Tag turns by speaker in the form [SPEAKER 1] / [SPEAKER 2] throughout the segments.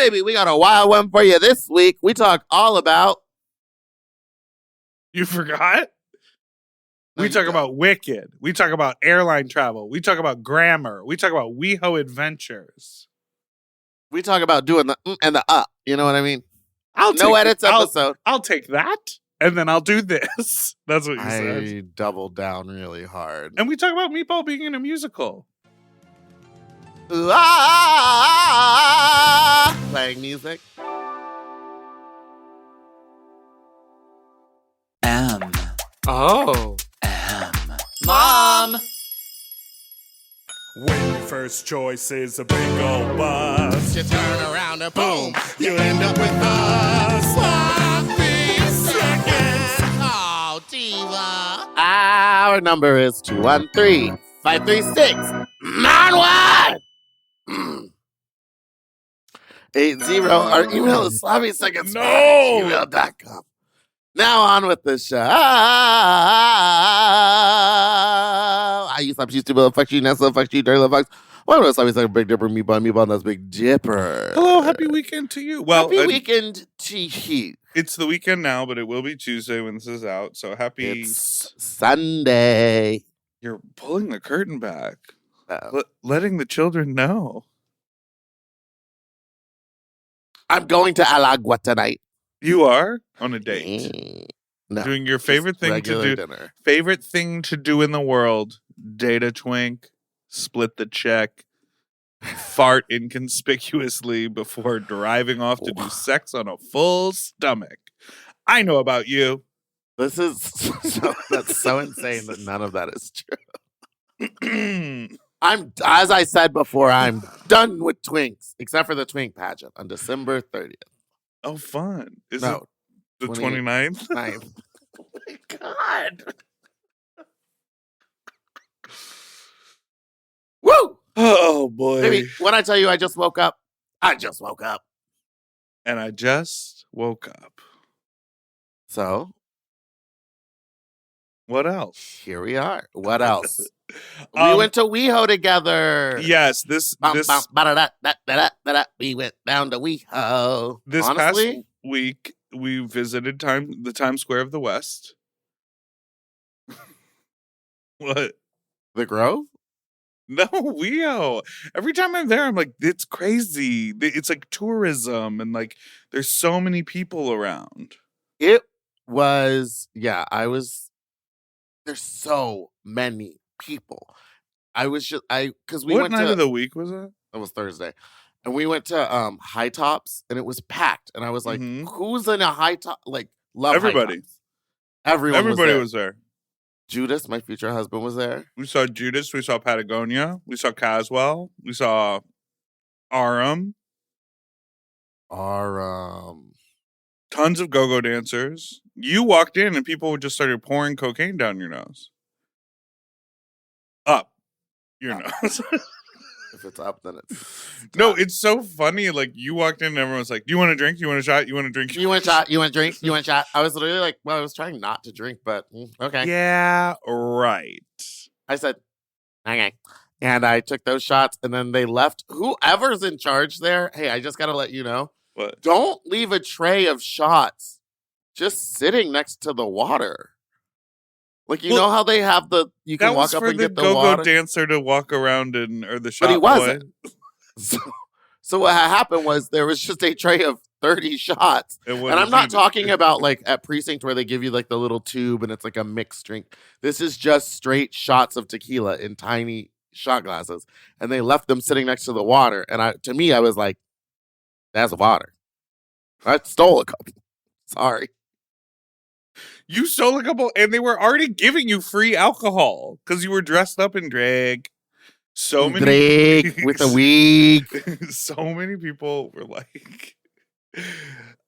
[SPEAKER 1] baby, we got a wild one for you this week. We talk all about...
[SPEAKER 2] You forgot?
[SPEAKER 1] No,
[SPEAKER 2] We
[SPEAKER 1] you
[SPEAKER 2] talk
[SPEAKER 1] go.
[SPEAKER 2] about Wicked. We talk about airline travel. We talk about grammar. We talk about Weho adventures.
[SPEAKER 1] We talk about doing the and the You know what I mean?
[SPEAKER 2] I'll
[SPEAKER 1] No
[SPEAKER 2] take
[SPEAKER 1] edits episode.
[SPEAKER 2] I'll take that, and then I'll do this. That's what you said.
[SPEAKER 1] I doubled down really hard.
[SPEAKER 2] And we talk about Meatball being in a musical.
[SPEAKER 1] Playing music. Oh.
[SPEAKER 3] Mom!
[SPEAKER 4] When your first choice is a big old bus,
[SPEAKER 1] You turn around and boom.
[SPEAKER 4] you end up with us. Sloppy seconds.
[SPEAKER 1] Oh, diva. Our number is 213-536-91. 80. Our email is sloppyseconds.
[SPEAKER 2] No.
[SPEAKER 1] @gmail.com. Now on with the show. I used to stupid little fuck you, Nessa, fuck you, dirty little fucks. What was Sloppy Second, Big Dipper, Meatball, and that's Big Dipper.
[SPEAKER 2] Hello, happy weekend to you. Well,
[SPEAKER 1] Happy weekend to you.
[SPEAKER 2] it's the weekend now, but it will be Tuesday when this is out. So happy.
[SPEAKER 1] It's Sunday.
[SPEAKER 2] You're pulling the curtain back,
[SPEAKER 1] Oh.
[SPEAKER 2] letting the children know.
[SPEAKER 1] I'm going to Alagua tonight.
[SPEAKER 2] You are on a date.
[SPEAKER 1] No,
[SPEAKER 2] Doing your
[SPEAKER 1] just
[SPEAKER 2] favorite thing to
[SPEAKER 1] regular
[SPEAKER 2] do.
[SPEAKER 1] dinner.
[SPEAKER 2] Favorite thing to do in the world. Date a twink, split the check, fart inconspicuously before driving off to do sex on a full stomach. I know about you.
[SPEAKER 1] This is that's so insane that none of that is true. As I said before, I'm done with twinks, except for the twink pageant on December 30th.
[SPEAKER 2] Oh, fun. Is
[SPEAKER 1] No,
[SPEAKER 2] it the
[SPEAKER 1] 20
[SPEAKER 2] 29th?
[SPEAKER 1] 9th. Oh my God. Woo!
[SPEAKER 2] Oh, boy.
[SPEAKER 1] Baby, when I tell you I just woke up, I just woke up.
[SPEAKER 2] And I just woke up.
[SPEAKER 1] So,
[SPEAKER 2] What else?
[SPEAKER 1] here we are. What else? We
[SPEAKER 2] Um,
[SPEAKER 1] went to Weho together.
[SPEAKER 2] Yes, this
[SPEAKER 1] We went down to Weho.
[SPEAKER 2] This
[SPEAKER 1] Honestly,
[SPEAKER 2] past week we visited the Times Square of the West. What?
[SPEAKER 1] the Grove?
[SPEAKER 2] No, Weo. Every time I'm there, I'm like, it's crazy. It's like tourism, and like there's so many people around.
[SPEAKER 1] It was, yeah, there's so many people. Because we
[SPEAKER 2] What
[SPEAKER 1] went
[SPEAKER 2] night
[SPEAKER 1] to,
[SPEAKER 2] of the week was it?
[SPEAKER 1] it was Thursday, and we went to High Tops, and it was packed. And I was like,
[SPEAKER 2] Mhm.
[SPEAKER 1] who's in a High Top? Like, love High
[SPEAKER 2] Everybody.
[SPEAKER 1] Tops. Everybody
[SPEAKER 2] was there.
[SPEAKER 1] Judas, my future husband, was there.
[SPEAKER 2] We saw Judas. We saw Patagonia. We saw Caswell. We saw Aram.
[SPEAKER 1] Our
[SPEAKER 2] Tons of go-go dancers. You walked in and people just started pouring cocaine down your nose. Up your nose.
[SPEAKER 1] if it's up, then it's
[SPEAKER 2] No, it's so funny. Like, you walked in and everyone's like, do you want a drink? You want a shot? You want a drink?
[SPEAKER 1] You want a shot? You want a drink? You want a shot? I was literally like, well, I was trying not to drink, but okay.
[SPEAKER 2] Yeah, right.
[SPEAKER 1] I said, okay. And I took those shots, and then they left. Whoever's in charge there, hey, I just got to let you know,
[SPEAKER 2] What?
[SPEAKER 1] don't leave a tray of shots just sitting next to the water. Like, you
[SPEAKER 2] Well,
[SPEAKER 1] know how they have you can
[SPEAKER 2] That was
[SPEAKER 1] walk up
[SPEAKER 2] for
[SPEAKER 1] and
[SPEAKER 2] the
[SPEAKER 1] get the
[SPEAKER 2] go-go
[SPEAKER 1] water?
[SPEAKER 2] dancer to walk around or the shot
[SPEAKER 1] But he
[SPEAKER 2] boy.
[SPEAKER 1] wasn't. So what happened was there was just a tray of 30 shots.
[SPEAKER 2] And
[SPEAKER 1] And I'm not talking about like at Precinct where they give you like the little tube and it's like a mixed drink. This is just straight shots of tequila in tiny shot glasses. And they left them sitting next to the water. And to me, I was like, that's water. I stole a couple. Sorry.
[SPEAKER 2] You stole a couple, and they were already giving you free alcohol because you were dressed up in drag. So many
[SPEAKER 1] Drake with a wig.
[SPEAKER 2] so many people were like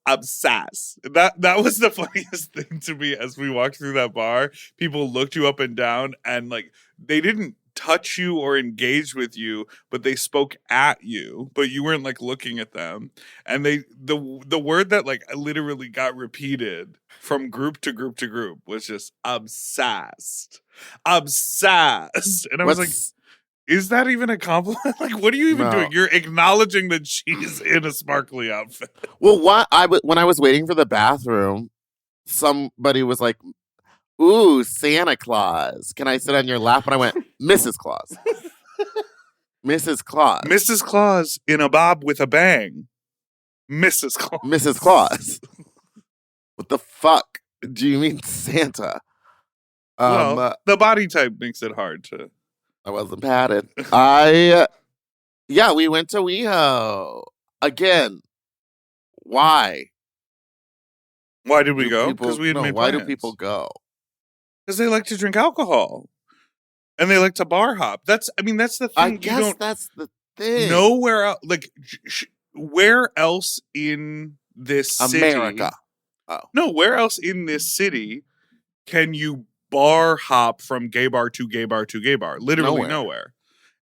[SPEAKER 2] obsessed. That was the funniest thing to me as we walked through that bar. People looked you up and down, and like they didn't touch you or engage with you, but they spoke at you, but you weren't like looking at them. And the word that like literally got repeated from group to group to group was just obsessed. And I was like, Is that even a compliment? Like, what are you even
[SPEAKER 1] No.
[SPEAKER 2] doing? You're acknowledging that she's in a sparkly outfit.
[SPEAKER 1] Well, when I was waiting for the bathroom, somebody was like, "Ooh, Santa Claus, can I sit on your lap?" And I went, "Mrs. Claus, Mrs. Claus,
[SPEAKER 2] Mrs. Claus in a bob with a bang. Mrs. Claus.
[SPEAKER 1] Mrs. Claus." What the fuck do you mean, Santa?
[SPEAKER 2] Well, the body type makes it hard to.
[SPEAKER 1] I wasn't padded. Yeah, we went to WeHo again. Why?
[SPEAKER 2] Why did we
[SPEAKER 1] Do
[SPEAKER 2] go?
[SPEAKER 1] people-
[SPEAKER 2] Because we had
[SPEAKER 1] no,
[SPEAKER 2] made
[SPEAKER 1] why
[SPEAKER 2] plans.
[SPEAKER 1] do people go?
[SPEAKER 2] Because they like to drink alcohol, and they like to bar hop. That's the thing.
[SPEAKER 1] I
[SPEAKER 2] You
[SPEAKER 1] guess
[SPEAKER 2] don't
[SPEAKER 1] that's the thing.
[SPEAKER 2] nowhere else. Like, where else in this city?
[SPEAKER 1] America. Oh.
[SPEAKER 2] No, where else in this city can you bar hop from gay bar to gay bar to gay bar? Literally nowhere.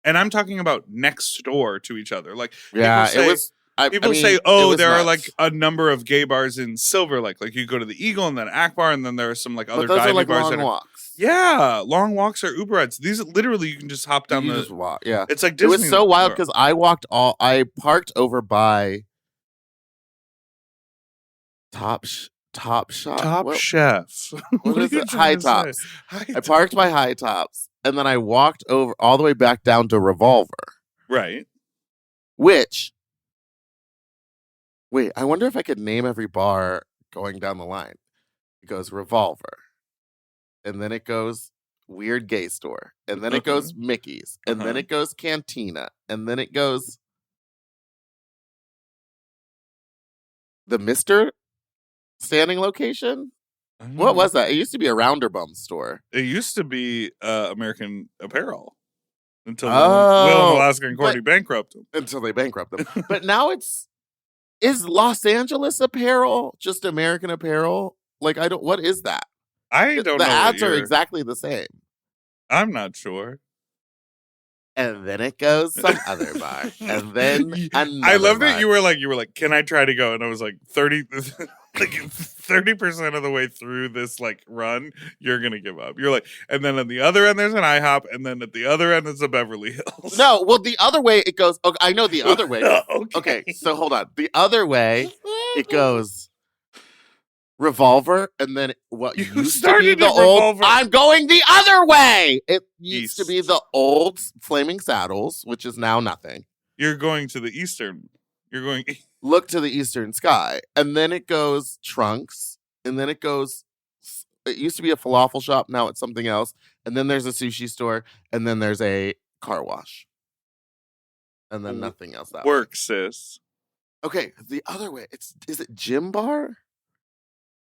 [SPEAKER 2] And I'm talking about next door to each other. Like,
[SPEAKER 1] Yeah,
[SPEAKER 2] people say,
[SPEAKER 1] it was.
[SPEAKER 2] people say, "Oh, there are like a number of gay bars in Silver Lake. Like, you go to the Eagle and then Akbar, and then there are some like other
[SPEAKER 1] but those are
[SPEAKER 2] divey
[SPEAKER 1] like
[SPEAKER 2] bars
[SPEAKER 1] long
[SPEAKER 2] that are
[SPEAKER 1] walks.
[SPEAKER 2] yeah, long walks or Uber rides. These literally you can just hop down
[SPEAKER 1] You
[SPEAKER 2] the.
[SPEAKER 1] just walk. Yeah,
[SPEAKER 2] It's like
[SPEAKER 1] it
[SPEAKER 2] Disney.
[SPEAKER 1] was so wild
[SPEAKER 2] World.
[SPEAKER 1] because I parked over by Top Shop.
[SPEAKER 2] Top
[SPEAKER 1] What-
[SPEAKER 2] Chef.
[SPEAKER 1] What
[SPEAKER 2] are
[SPEAKER 1] is
[SPEAKER 2] you
[SPEAKER 1] it?
[SPEAKER 2] trying
[SPEAKER 1] High
[SPEAKER 2] to say?
[SPEAKER 1] Tops. I parked by High Tops, and then I walked over all the way back down to Revolver.
[SPEAKER 2] Right.
[SPEAKER 1] Which, wait, I wonder if I could name every bar going down the line. It goes Revolver, and then it goes Weird Gay Store, and then it goes Mickey's, and then it goes Cantina, and then it goes the Mister Standing Location. What was that? It used to be a Rounderbum store.
[SPEAKER 2] It used to be American Apparel until
[SPEAKER 1] Oh,
[SPEAKER 2] Will and Alaska and Courtney bankrupt them.
[SPEAKER 1] Until they bankrupt them. But now is Los Angeles Apparel just American Apparel? Like, what is that?
[SPEAKER 2] I don't know.
[SPEAKER 1] The ads are exactly the same.
[SPEAKER 2] I'm not sure.
[SPEAKER 1] And then it goes some other bar. And then another
[SPEAKER 2] I love
[SPEAKER 1] bar.
[SPEAKER 2] that you were like, can I try to go? And I was like, 30% of the way through this like run, you're gonna give up. You're like, and then at the other end there's an IHOP, and then at the other end it's a Beverly Hills.
[SPEAKER 1] No, well, the other way it goes. Okay, I know the other way.
[SPEAKER 2] Okay.
[SPEAKER 1] So hold on. The other way it goes Revolver, and then what
[SPEAKER 2] You
[SPEAKER 1] used to be
[SPEAKER 2] started
[SPEAKER 1] the
[SPEAKER 2] at
[SPEAKER 1] old.
[SPEAKER 2] Revolver.
[SPEAKER 1] I'm going the other way. It used to
[SPEAKER 2] East.
[SPEAKER 1] be the old Flaming Saddles, which is now nothing.
[SPEAKER 2] You're going to the eastern. You're going.
[SPEAKER 1] Look to the eastern sky, and then it goes Trunks, and then it goes. It used to be a falafel shop, now it's something else, and then there's a sushi store, and then there's a car wash, and then nothing else. That way.
[SPEAKER 2] Work, sis.
[SPEAKER 1] Okay, the other way. Is it Gym Bar?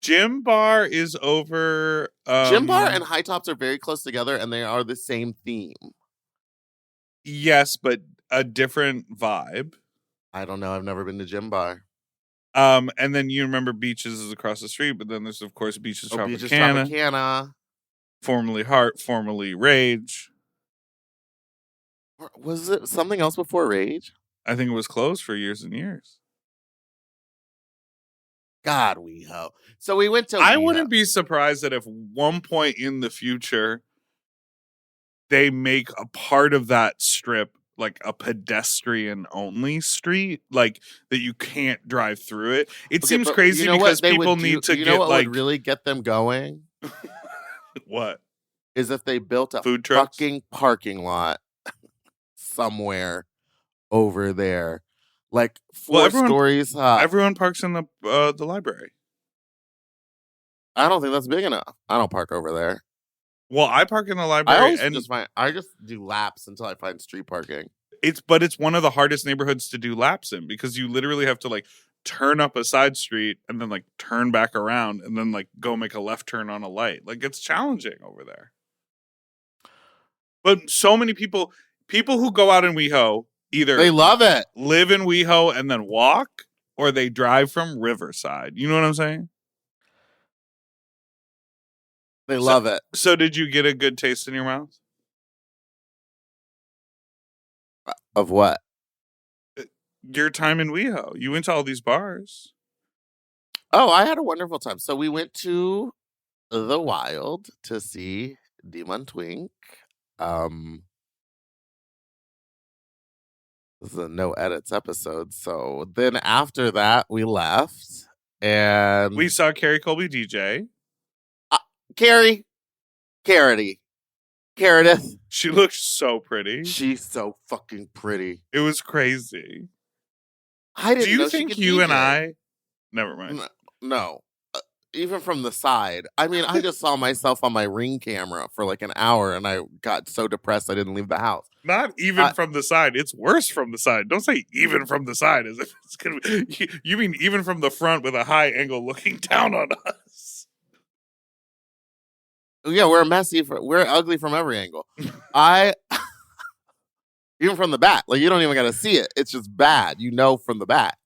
[SPEAKER 2] Gym Bar is over.
[SPEAKER 1] Gym Bar and High Tops are very close together, and they are the same theme.
[SPEAKER 2] Yes, but a different vibe.
[SPEAKER 1] I don't know. I've never been to Gym Bar.
[SPEAKER 2] And then you remember Beaches is across the street, but then there's of course Beaches
[SPEAKER 1] Beaches
[SPEAKER 2] Tropicana,
[SPEAKER 1] Tropicana.
[SPEAKER 2] formerly Heart, formerly Rage.
[SPEAKER 1] Or was it something else before Rage?
[SPEAKER 2] I think it was closed for years and years.
[SPEAKER 1] God, Weho. So we went to.
[SPEAKER 2] I
[SPEAKER 1] WeHo.
[SPEAKER 2] wouldn't be surprised that if one point in the future they make a part of that strip like a pedestrian only street, like that you can't drive through it. It
[SPEAKER 1] Okay,
[SPEAKER 2] seems
[SPEAKER 1] but
[SPEAKER 2] crazy
[SPEAKER 1] you know
[SPEAKER 2] because
[SPEAKER 1] what they
[SPEAKER 2] people
[SPEAKER 1] would
[SPEAKER 2] need
[SPEAKER 1] do-
[SPEAKER 2] to
[SPEAKER 1] you
[SPEAKER 2] get
[SPEAKER 1] know what
[SPEAKER 2] like
[SPEAKER 1] would really get them going
[SPEAKER 2] what?
[SPEAKER 1] is if they built a
[SPEAKER 2] Food trucks?
[SPEAKER 1] fucking parking lot somewhere over there, like
[SPEAKER 2] Well,
[SPEAKER 1] 4
[SPEAKER 2] everyone-
[SPEAKER 1] stories high.
[SPEAKER 2] Everyone parks in the library.
[SPEAKER 1] I don't think that's big enough. I don't park over there.
[SPEAKER 2] Well, I park in the
[SPEAKER 1] I
[SPEAKER 2] library,
[SPEAKER 1] always
[SPEAKER 2] and
[SPEAKER 1] I just do laps until I find street parking.
[SPEAKER 2] it's one of the hardest neighborhoods to do laps in because you literally have to like turn up a side street and then like turn back around and then like go make a left turn on a light. Like it's challenging over there. But so many people who go out in WeHo either
[SPEAKER 1] They love it.
[SPEAKER 2] live in WeHo and then walk, or they drive from Riverside. You know what I'm saying?
[SPEAKER 1] They love it.
[SPEAKER 2] So did you get a good taste in your mouth?
[SPEAKER 1] Of what?
[SPEAKER 2] Your time in WeHo. You went to all these bars.
[SPEAKER 1] Oh, I had a wonderful time. So we went to the Wild to see Demon Twink. This is a no edits episode. So then after that, we left and
[SPEAKER 2] We saw Carrie Colby DJ.
[SPEAKER 1] Carrie, Carity, Caridith.
[SPEAKER 2] She looked so pretty.
[SPEAKER 1] She's so fucking pretty.
[SPEAKER 2] It was crazy.
[SPEAKER 1] I didn't
[SPEAKER 2] Do you
[SPEAKER 1] know she
[SPEAKER 2] think
[SPEAKER 1] could
[SPEAKER 2] you and
[SPEAKER 1] DJ.
[SPEAKER 2] I? Never mind.
[SPEAKER 1] No. Even from the side. I mean, I just saw myself on my Ring camera for like an hour and I got so depressed I didn't leave the house.
[SPEAKER 2] Not even from the side. It's worse from the side. Don't say even from the side as if it's gonna be. You mean even from the front with a high angle looking down on us.
[SPEAKER 1] Yeah, we're we're ugly from every angle. Even from the back. Like, you don't even got to see it. It's just bad. You know from the back.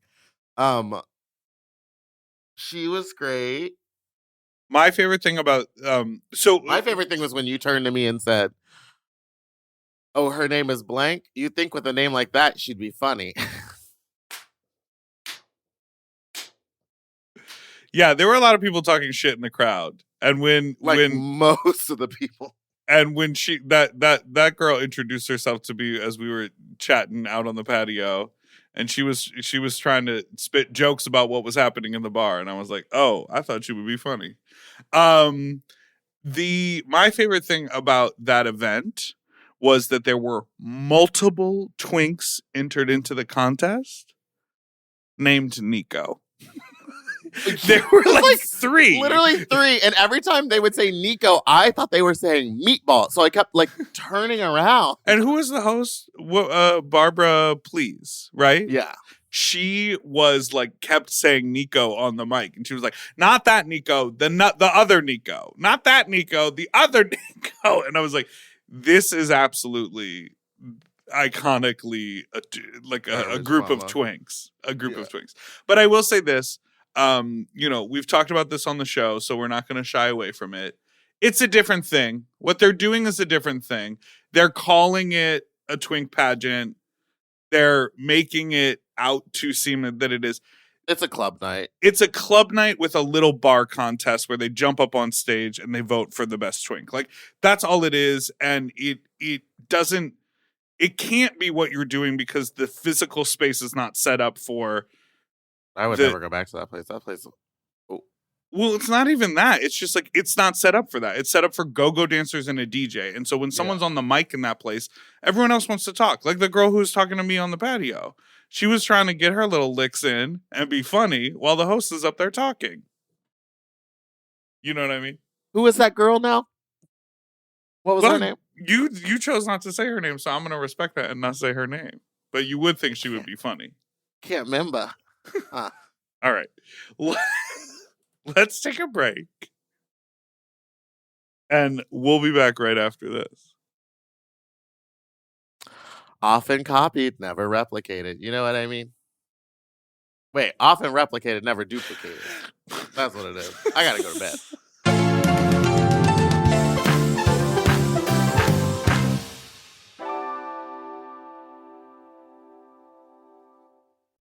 [SPEAKER 1] She was great.
[SPEAKER 2] My favorite thing about
[SPEAKER 1] My favorite thing was when you turned to me and said, "Oh, her name is blank." You think with a name like that, she'd be funny.
[SPEAKER 2] Yeah, there were a lot of people talking shit in the crowd. And when
[SPEAKER 1] most of the people.
[SPEAKER 2] And when she that girl introduced herself to me as we were chatting out on the patio, and she was trying to spit jokes about what was happening in the bar, and I was like, "Oh, I thought she would be funny." My favorite thing about that event was that there were multiple twinks entered into the contest named Nico. There were like 3.
[SPEAKER 1] Literally 3. And every time they would say Nico, I thought they were saying meatball. So I kept like turning around.
[SPEAKER 2] And who was the host? Barbara Please, right?
[SPEAKER 1] Yeah.
[SPEAKER 2] She was like kept saying Nico on the mic, and she was like, "Not that Nico, the other Nico, not that Nico, the other Nico." And I was like, "This is absolutely iconically a group of twinks, a group of twinks." But I will say this. We've talked about this on the show, so we're not going to shy away from it. It's a different thing. What they're doing is a different thing. They're calling it a twink pageant. They're making it out to seem that it is.
[SPEAKER 1] It's a club night.
[SPEAKER 2] It's a club night with a little bar contest where they jump up on stage and they vote for the best twink. Like, that's all it is. And it can't be what you're doing because the physical space is not set up for.
[SPEAKER 1] I would never go back to that place. That place. Oh.
[SPEAKER 2] Well, it's not even that. It's just like, it's not set up for that. It's set up for go-go dancers and a DJ. And so when someone's on the mic in that place, everyone else wants to talk. Like the girl who was talking to me on the patio. She was trying to get her little licks in and be funny while the host is up there talking. You know what I mean?
[SPEAKER 1] Who is that girl now? What was her name?
[SPEAKER 2] You chose not to say her name, so I'm going to respect that and not say her name. But you would think she would be funny.
[SPEAKER 1] Can't remember.
[SPEAKER 2] All right. Let's take a break. And we'll be back right after this.
[SPEAKER 1] Often copied, never replicated. You know what I mean? Wait, often replicated, never duplicated. That's what it is. I gotta go to bed.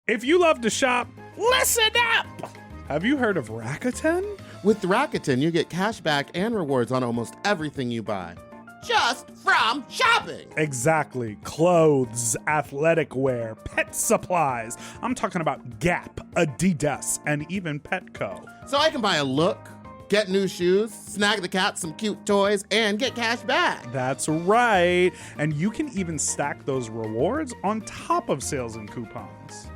[SPEAKER 5] If you love to shop, listen up! Have you heard of Rakuten?
[SPEAKER 1] With Rakuten, you get cash back and rewards on almost everything you buy. Just from shopping.
[SPEAKER 5] Exactly. Clothes, athletic wear, pet supplies. I'm talking about Gap, Adidas, and even Petco.
[SPEAKER 1] So I can buy a look, get new shoes, snag the cat some cute toys, and get cash back.
[SPEAKER 5] That's right. And you can even stack those rewards on top of sales and coupons.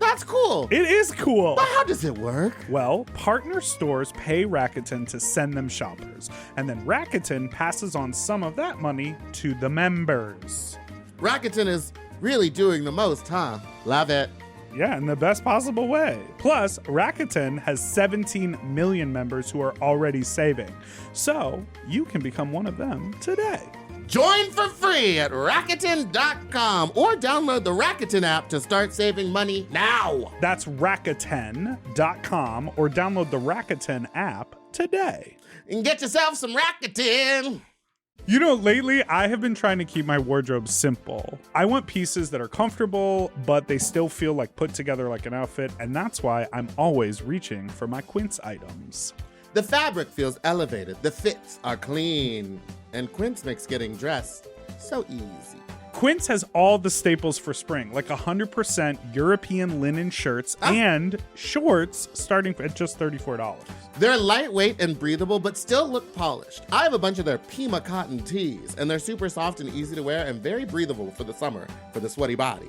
[SPEAKER 1] That's cool.
[SPEAKER 5] It is cool.
[SPEAKER 1] But how does it work?
[SPEAKER 5] Well, partner stores pay Rakuten to send them shoppers, and then Rakuten passes on some of that money to the members.
[SPEAKER 1] Rakuten is really doing the most, huh? Love it.
[SPEAKER 5] Yeah, in the best possible way. Plus, Rakuten has 17 million members who are already saving. So, you can become one of them today.
[SPEAKER 1] Join for free at Rakuten.com or download the Rakuten app to start saving money now.
[SPEAKER 5] That's Rakuten.com or download the Rakuten app today.
[SPEAKER 1] And get yourself some Rakuten.
[SPEAKER 5] You know, lately I have been trying to keep my wardrobe simple. I want pieces that are comfortable, but they still feel like put together like an outfit, and that's why I'm always reaching for my Quince items.
[SPEAKER 1] The fabric feels elevated, the fits are clean, and Quince makes getting dressed so easy.
[SPEAKER 5] Quince has all the staples for spring, like 100% European linen shirts and shorts starting at just $34.
[SPEAKER 1] They're lightweight and breathable, but still look polished. I have a bunch of their Pima cotton tees, and they're super soft and easy to wear and very breathable for the summer for the sweaty body.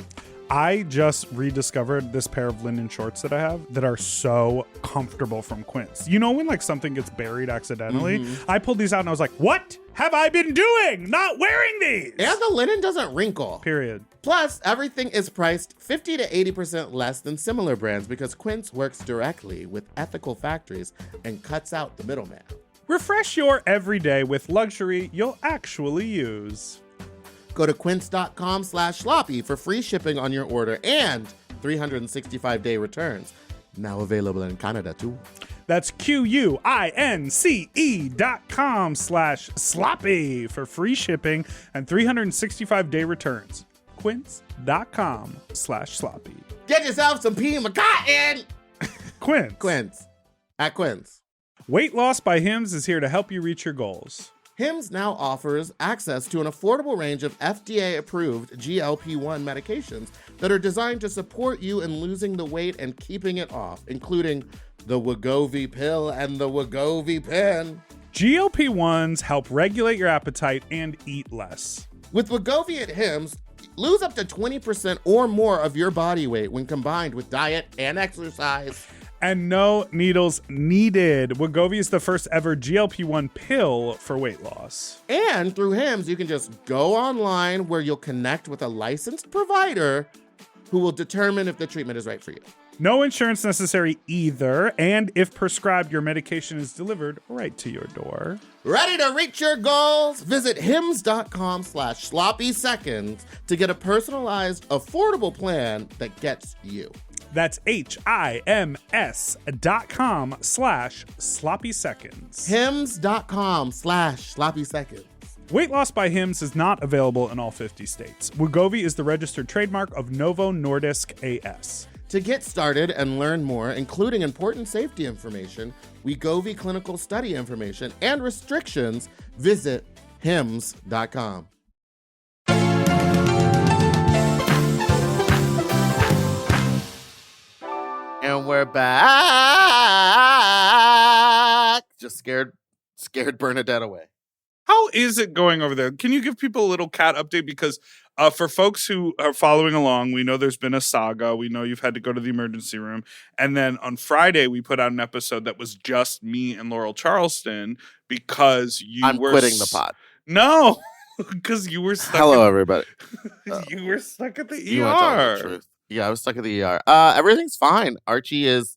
[SPEAKER 5] I just rediscovered this pair of linen shorts that I have that are so comfortable from Quince. You know when like something gets buried accidentally? I pulled these out and I was like, what have I been doing? Not wearing these!
[SPEAKER 1] And the linen doesn't wrinkle.
[SPEAKER 5] Period.
[SPEAKER 1] Plus, everything is priced 50 to 80% less than similar brands because Quince works directly with ethical factories and cuts out the middleman.
[SPEAKER 5] Refresh your everyday with luxury you'll actually use.
[SPEAKER 1] Go to quince.com/sloppy for free shipping on your order and 365-day returns. Now available in Canada, too.
[SPEAKER 5] That's QUINCE.com/sloppy for free shipping and 365-day returns. Quince.com/sloppy.
[SPEAKER 1] Get yourself some Pima cotton!
[SPEAKER 5] Quince.
[SPEAKER 1] Quince. At Quince.
[SPEAKER 5] Weight Loss by Hims is here to help you reach your goals.
[SPEAKER 1] Hims now offers access to an affordable range of FDA-approved GLP-1 medications that are designed to support you in losing the weight and keeping it off, including the Wegovy pill and the Wegovy pen.
[SPEAKER 5] GLP-1s help regulate your appetite and eat less.
[SPEAKER 1] With Wegovy at Hims, lose up to 20% or more of your body weight when combined with diet and exercise.
[SPEAKER 5] And no needles needed. Wegovy is the first ever GLP-1 pill for weight loss.
[SPEAKER 1] And through Hims, you can just go online where you'll connect with a licensed provider who will determine if the treatment is right for you.
[SPEAKER 5] No insurance necessary either. And if prescribed, your medication is delivered right to your door.
[SPEAKER 1] Ready to reach your goals? Visit hims.com/sloppy seconds to get a personalized, affordable plan that gets you.
[SPEAKER 5] That's HIMS.com/sloppy seconds.
[SPEAKER 1] hims.com/sloppy seconds.
[SPEAKER 5] Weight Loss by Hims is not available in all 50 states. Wegovy is the registered trademark of Novo Nordisk AS.
[SPEAKER 1] To get started and learn more, including important safety information, Wegovy clinical study information, and restrictions, visit hims.com. And we're back. Just scared Bernadette away.
[SPEAKER 2] How is it going over there? Can you give people a little cat update? Because for folks who are following along, we know there's been a saga. We know you've had to go to the emergency room. And then on Friday, we put out an episode that was just me and Laurel Charleston because
[SPEAKER 1] I'm quitting the pod.
[SPEAKER 2] No, because you were stuck.
[SPEAKER 1] Hello, everybody.
[SPEAKER 2] You were stuck at the
[SPEAKER 1] You want to tell me the
[SPEAKER 2] ER.
[SPEAKER 1] truth. Yeah, I was stuck at the ER. Everything's fine. Archie is,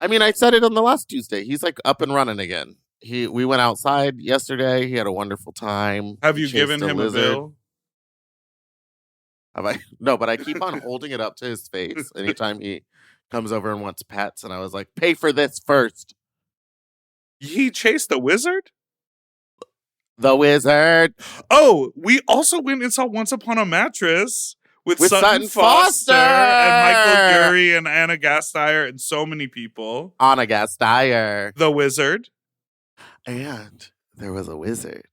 [SPEAKER 1] I mean, I said it on the last Tuesday. He's like up and running again. We went outside yesterday. He had a wonderful time.
[SPEAKER 2] Have
[SPEAKER 1] He
[SPEAKER 2] you
[SPEAKER 1] chased
[SPEAKER 2] given him
[SPEAKER 1] lizard.
[SPEAKER 2] a bill?
[SPEAKER 1] Have I? No, but I keep on holding it up to his face anytime he comes over and wants pets. And I was like, pay for this first.
[SPEAKER 2] He chased the wizard?
[SPEAKER 1] The wizard.
[SPEAKER 2] Oh, we also went and saw Once Upon a Mattress with Sutton
[SPEAKER 1] Foster
[SPEAKER 2] and Michael Urie and Anna Gasteyer and so many people.
[SPEAKER 1] Anna Gasteyer.
[SPEAKER 2] The wizard.
[SPEAKER 1] And there was a wizard.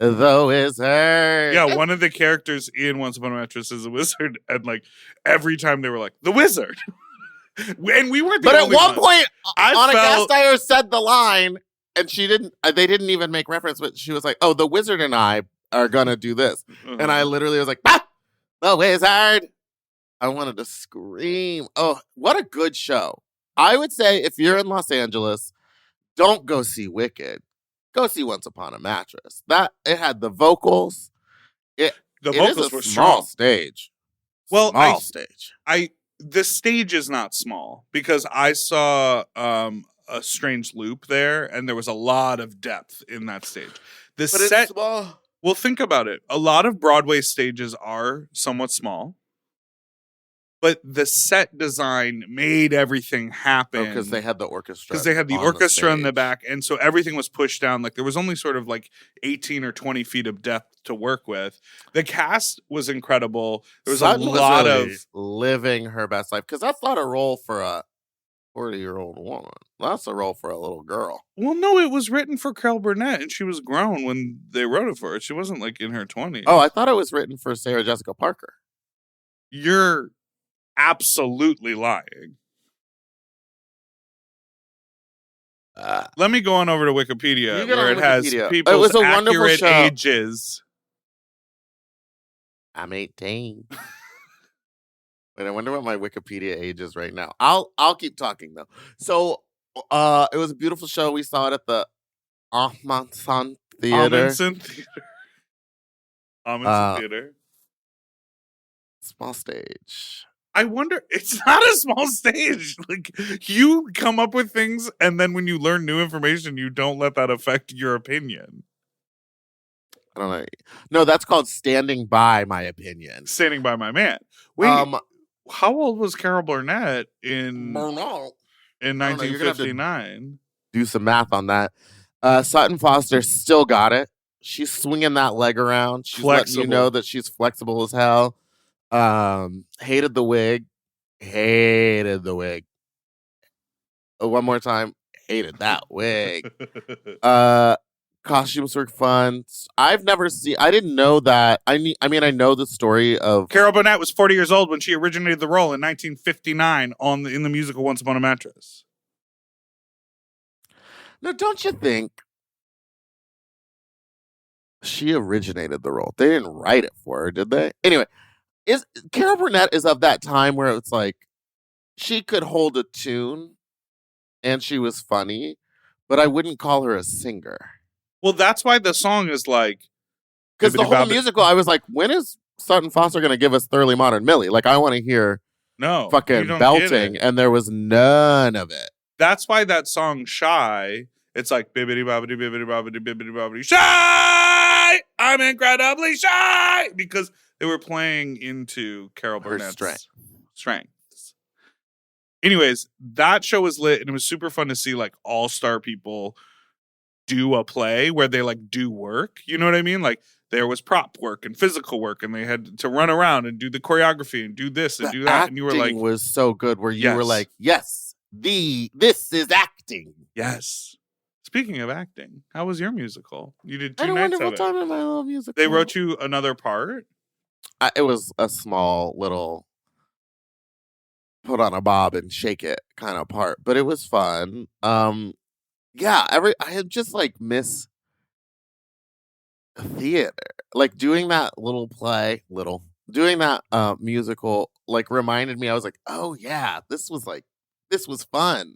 [SPEAKER 1] The wizard.
[SPEAKER 2] Yeah, one of the characters in Once Upon a Mattress is a wizard. And like every time they were like, the wizard. And we weren't the
[SPEAKER 1] But at
[SPEAKER 2] only
[SPEAKER 1] one
[SPEAKER 2] ones.
[SPEAKER 1] point, Anna
[SPEAKER 2] felt-
[SPEAKER 1] Gasteyer said the line, and she didn't. They didn't even make reference, but she was like, "Oh, the wizard and I are gonna do this," and I literally was like, "Ah, the wizard!" I wanted to scream. Oh, what a good show! I would say if you're in Los Angeles, don't go see Wicked. Go see Once Upon a Mattress. That it had the vocals.
[SPEAKER 2] The
[SPEAKER 1] It
[SPEAKER 2] vocals
[SPEAKER 1] is a
[SPEAKER 2] were
[SPEAKER 1] small
[SPEAKER 2] strong.
[SPEAKER 1] stage.
[SPEAKER 2] Well,
[SPEAKER 1] Small stage.
[SPEAKER 2] The stage is not small because I saw a strange loop there, and there was a lot of depth in that stage. The
[SPEAKER 1] But
[SPEAKER 2] set.
[SPEAKER 1] it's small.
[SPEAKER 2] Well, think about it. A lot of Broadway stages are somewhat small, but the set design made everything happen.
[SPEAKER 1] Because they had the orchestra.
[SPEAKER 2] Because they had the
[SPEAKER 1] on
[SPEAKER 2] orchestra in the
[SPEAKER 1] stage.
[SPEAKER 2] back, and so everything was pushed down. Like there was only sort of like 18 or 20 feet of depth to work with. The cast was incredible. There was
[SPEAKER 1] Sutton
[SPEAKER 2] a lot
[SPEAKER 1] really
[SPEAKER 2] of
[SPEAKER 1] living her best life because that's not a role for a 40-year-old woman. That's a role for a little girl.
[SPEAKER 2] Well, no, it was written for Carol Burnett, and she was grown when they wrote it for her. She wasn't like in her 20s.
[SPEAKER 1] Oh, I thought it was written for Sarah Jessica Parker.
[SPEAKER 2] You're absolutely lying. Let me go on over to Wikipedia,
[SPEAKER 1] You get
[SPEAKER 2] where
[SPEAKER 1] on
[SPEAKER 2] it has
[SPEAKER 1] Wikipedia. It
[SPEAKER 2] people's
[SPEAKER 1] was a wonderful
[SPEAKER 2] accurate
[SPEAKER 1] show.
[SPEAKER 2] ages.
[SPEAKER 1] I'm 18. Wait, I wonder what my Wikipedia age is right now. I'll keep talking though. So it was a beautiful show. We saw it at the Ahmanson Theater.
[SPEAKER 2] Amundsen Theater.
[SPEAKER 1] Small stage.
[SPEAKER 2] I wonder, it's not a small stage. Like, you come up with things, and then when you learn new information, you don't let that affect your opinion.
[SPEAKER 1] I don't know. No, that's called standing by my opinion.
[SPEAKER 2] Standing by my man. Wait, how old was Carol Burnett in
[SPEAKER 1] no.
[SPEAKER 2] 1959?
[SPEAKER 1] Do some math on that. Sutton Foster still got it. She's swinging that leg around. She's letting you know that she's flexible as hell. Hated the wig. One more time. Hated that wig. Costumes were fun. I didn't know that. I mean, I know the story of
[SPEAKER 2] Carol Burnett was 40 years old when she originated the role in 1959 in the musical Once Upon a Mattress.
[SPEAKER 1] Now, don't you think she originated the role? They didn't write it for her, did they? Anyway, Carol Burnett is of that time where it's like she could hold a tune and she was funny, but I wouldn't call her a singer.
[SPEAKER 2] Well, that's why the song is like,
[SPEAKER 1] because the whole musical, I was like, when is Sutton Foster going to give us Thoroughly Modern Millie? Like, I want to hear fucking belting, and there was none of it.
[SPEAKER 2] That's why that song Shy, it's like bibbidi bobbidi bibbidi bobbidi bibbidi bobbidi shy. I'm incredibly shy, because they were playing into Carol Burnett's strengths. Anyways, that show was lit, and it was super fun to see like all-star people do a play where they like do work. You know what I mean? Like, there was prop work and physical work, and they had to run around and do the choreography and do this and do that. And you were like,
[SPEAKER 1] was so good where you were like, yes, this is acting.
[SPEAKER 2] Yes. Speaking of acting, how was your musical? You did 2
[SPEAKER 1] I had a
[SPEAKER 2] nights
[SPEAKER 1] wonderful
[SPEAKER 2] of it.
[SPEAKER 1] time in my little musical.
[SPEAKER 2] They wrote you another part?
[SPEAKER 1] It was a small little put on a bob and shake it kind of part, but it was fun. Yeah, I had just like miss theater, like doing that doing that musical, like reminded me. I was like, oh yeah, this was fun.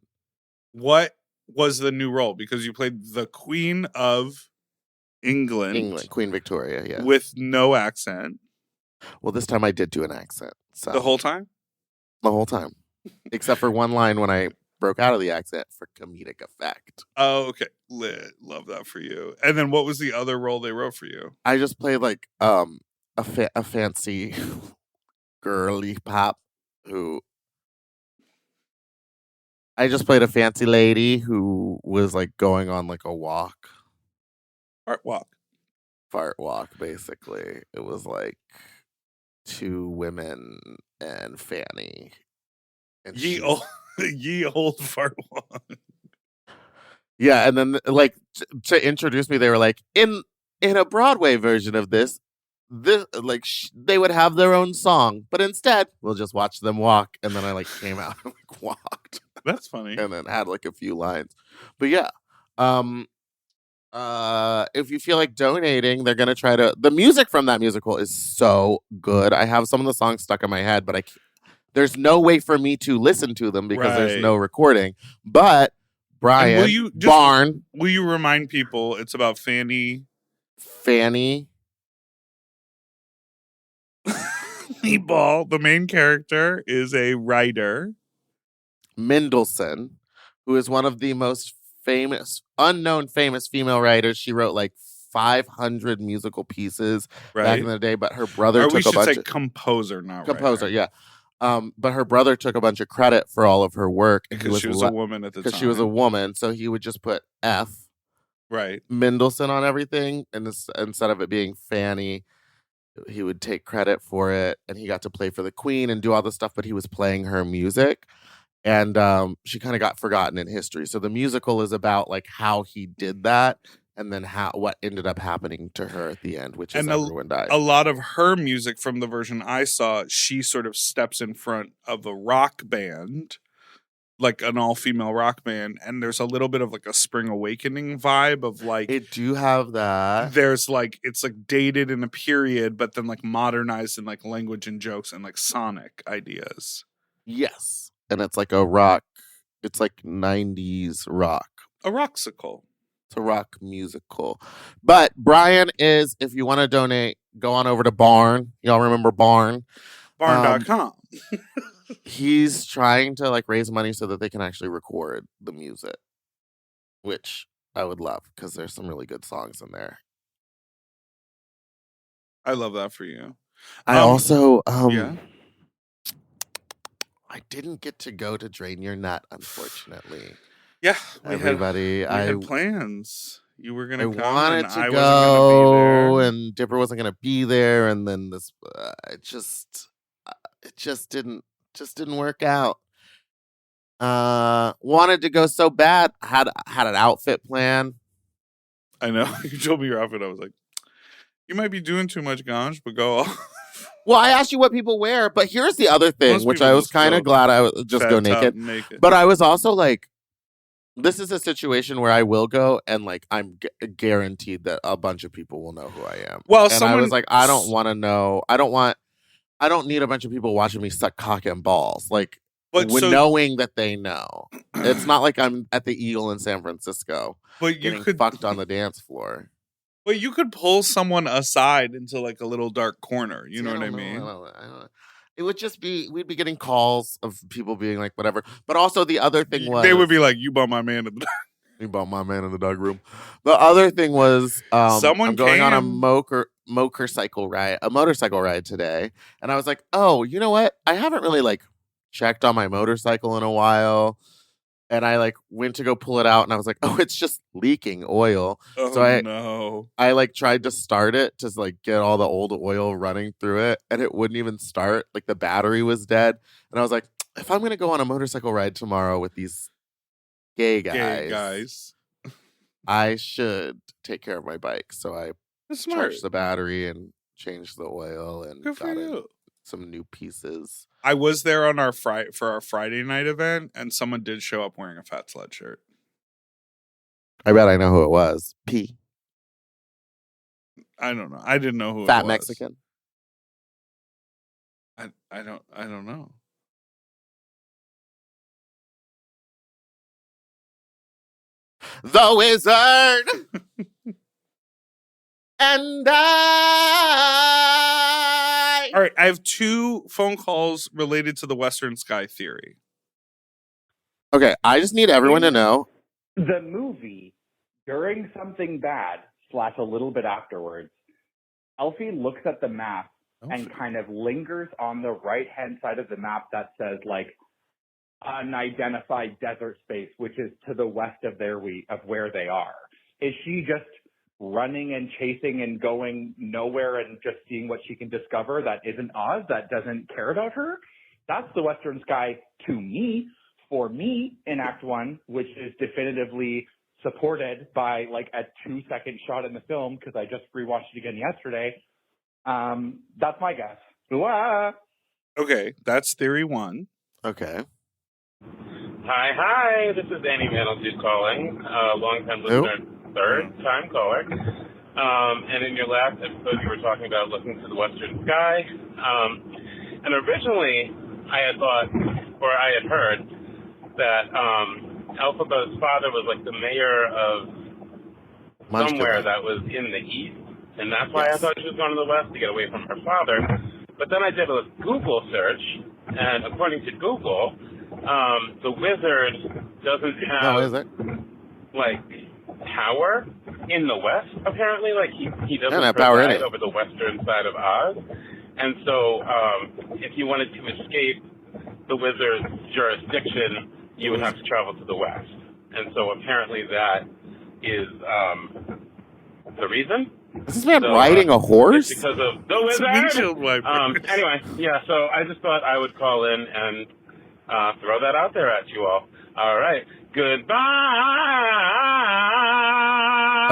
[SPEAKER 2] What was the new role? Because you played the Queen of England,
[SPEAKER 1] Queen Victoria, yeah,
[SPEAKER 2] with no accent.
[SPEAKER 1] Well, this time I did do an accent. So
[SPEAKER 2] the whole time, except for one line when I broke out of the accent for comedic effect. Oh, okay. Lit. Love that for you. And then what was the other role they wrote for you?
[SPEAKER 1] I just played like a fancy girly pop who I just played a fancy lady who was like going on like a walk. Fart walk, basically. It was like 2 women and Fanny. And
[SPEAKER 2] Ye old fart walk.
[SPEAKER 1] Yeah, and then like to introduce me, they were like, in a Broadway version of this like they would have their own song, but instead we'll just watch them walk. And then I like came out and like walked.
[SPEAKER 2] That's funny.
[SPEAKER 1] And then had like a few lines. But yeah, if you feel like donating, they're gonna try to. The music from that musical is so good. I have some of the songs stuck in my head, but there's no way for me to listen to them because there's no recording. But Brian
[SPEAKER 2] will you remind people it's about Fanny Meatball, the main character, is a writer.
[SPEAKER 1] Mendelssohn, who is one of the most unknown famous female writers. She wrote like 500 musical pieces back in the day, but her brother took a bunch of
[SPEAKER 2] composer, not
[SPEAKER 1] composer,
[SPEAKER 2] writer.
[SPEAKER 1] yeah. But her brother took a bunch of credit for all of her work
[SPEAKER 2] because she was a woman at the time.
[SPEAKER 1] Because she was a woman, so he would just put F.
[SPEAKER 2] Right.
[SPEAKER 1] Mendelssohn on everything, and instead of it being Fanny, he would take credit for it, and he got to play for the Queen and do all this stuff, but he was playing her music. and she kind of got forgotten in history. So the musical is about like how he did that, and then what ended up happening to her at the end, which is
[SPEAKER 2] And
[SPEAKER 1] everyone died.
[SPEAKER 2] a lot of her music from the version I saw, she sort of steps in front of a rock band, like an all-female rock band, and there's a little bit of like a Spring Awakening vibe of like
[SPEAKER 1] It do have that.
[SPEAKER 2] there's like it's like dated in a period, but then like modernized in like language and jokes and like sonic ideas.
[SPEAKER 1] Yes, and it's like a rock. It's like 90s rock.
[SPEAKER 2] A roxicle.
[SPEAKER 1] It's a rock musical. But Brian is, if you want to donate, go on over to Barn. Y'all remember Barn?
[SPEAKER 2] Barn.com.
[SPEAKER 1] He's trying to like raise money so that they can actually record the music, which I would love because there's some really good songs in there.
[SPEAKER 2] I love that for you.
[SPEAKER 1] I also
[SPEAKER 2] yeah.
[SPEAKER 1] I didn't get to go to Drain Your Nut, unfortunately.
[SPEAKER 2] Yeah,
[SPEAKER 1] everybody.
[SPEAKER 2] I had plans. You were gonna
[SPEAKER 1] I
[SPEAKER 2] come,
[SPEAKER 1] wanted
[SPEAKER 2] and
[SPEAKER 1] to
[SPEAKER 2] I
[SPEAKER 1] go,
[SPEAKER 2] wasn't gonna be there.
[SPEAKER 1] and Dipper wasn't gonna be there, and then this, it just didn't work out. Wanted to go so bad. Had an outfit plan.
[SPEAKER 2] I know. You told me your outfit. I was like, you might be doing too much, Ganj, but go off.
[SPEAKER 1] Well, I asked you what people wear, but here's the other thing,
[SPEAKER 2] Most
[SPEAKER 1] which
[SPEAKER 2] people
[SPEAKER 1] I was
[SPEAKER 2] just
[SPEAKER 1] kind
[SPEAKER 2] go
[SPEAKER 1] of glad I would just go naked. But I was also like, this is a situation where I will go, and like I'm guaranteed that a bunch of people will know who I am.
[SPEAKER 2] Well,
[SPEAKER 1] and I was like, I don't want to know. I don't need a bunch of people watching me suck cock and balls. Like, knowing that they know. It's not like I'm at the Eagle in San Francisco,
[SPEAKER 2] but you
[SPEAKER 1] getting
[SPEAKER 2] could
[SPEAKER 1] fucked on the dance floor.
[SPEAKER 2] But you could pull someone aside into like a little dark corner. You know what I mean?
[SPEAKER 1] I don't. It would just be, we'd be getting calls of people being like, whatever. But also the other thing was,
[SPEAKER 2] they would be like, you bought my man in the
[SPEAKER 1] you bought my man in the dog room. The other thing was,
[SPEAKER 2] someone
[SPEAKER 1] I'm going on a
[SPEAKER 2] motorcycle
[SPEAKER 1] ride today. And I was like, oh, you know what? I haven't really like checked on my motorcycle in a while. And I like went to go pull it out, and I was like, "Oh, it's just leaking oil."
[SPEAKER 2] Oh,
[SPEAKER 1] so I like tried to start it to like get all the old oil running through it, and it wouldn't even start. Like the battery was dead, and I was like, "If I'm gonna go on a motorcycle ride tomorrow with these gay guys, I should take care of my bike." So I charged the battery and changed the oil and got some new pieces.
[SPEAKER 2] I was there on our Friday night event, and someone did show up wearing a Fat Sled shirt.
[SPEAKER 1] I bet I know who it was. P.
[SPEAKER 2] I don't know. I didn't know who it was.
[SPEAKER 1] Fat Mexican.
[SPEAKER 2] I don't know.
[SPEAKER 1] The Wizard and I.
[SPEAKER 2] All right, I have 2 phone calls related to the Western Sky theory.
[SPEAKER 1] Okay, I just need everyone to know.
[SPEAKER 6] The movie, during something bad / a little bit afterwards, Elfie looks at the map and kind of lingers on the right-hand side of the map that says, like, unidentified desert space, which is to the west of where they are. Is she just running and chasing and going nowhere and just seeing what she can discover that isn't Oz, that doesn't care about her? That's the Western Sky to me. For me, in Act 1, which is definitively supported by like a 2-second shot in the film, because I just rewatched it again yesterday. That's my guess. Ooh-ah.
[SPEAKER 2] Okay, that's theory 1.
[SPEAKER 1] Okay.
[SPEAKER 7] Hi, this is Danny Manelsuit calling, long-time listener, third-time caller. And in your last episode, you were talking about looking to the Western Sky. And originally, I had heard that Elphaba's father was like the mayor of somewhere that was in the east, and that's why I thought she was going to the west to get away from her father. But then I did a Google search, and according to Google, the wizard doesn't have like power in the west. Apparently, like he doesn't have power over the western side of Oz, and so if you wanted to escape the wizard's jurisdiction, you would have to travel to the west. And so apparently that is the reason.
[SPEAKER 1] Is this man riding a horse?
[SPEAKER 7] It's because of the wizard. Anyway, yeah, so I just thought I would call in and Throw that out there at you all. All right. Goodbye.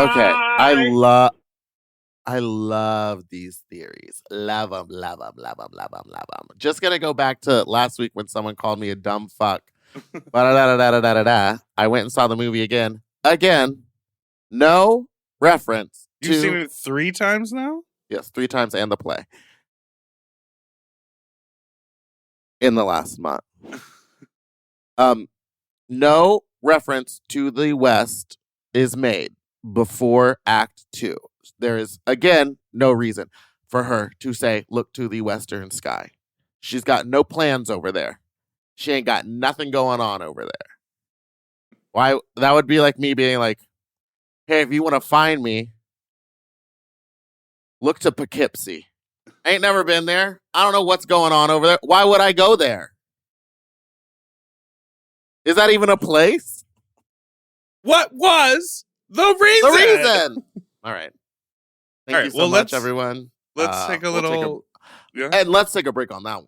[SPEAKER 1] Okay, I love these theories. Love them, love them, love them, love them, love them. Just gonna go back to last week when someone called me a dumb fuck. Ba-da-da-da-da-da-da-da. I went and saw the movie again. Again, no reference to...
[SPEAKER 2] You've seen it 3 times now?
[SPEAKER 1] Yes, 3 times and the play. In the last month. No reference to the West is made before Act 2. There is, again, no reason for her to say, look to the western sky. She's got no plans over there. She ain't got nothing going on over there. Why? That would be like me being like, hey, if you want to find me, look to Poughkeepsie. Ain't never been there. I don't know what's going on over there. Why would I go there? Is that even a place?
[SPEAKER 2] What was the reason?
[SPEAKER 1] The reason. All right. Thank you so much,
[SPEAKER 2] let's,
[SPEAKER 1] everyone.
[SPEAKER 2] Let's take a little...
[SPEAKER 1] And let's take a break on that one.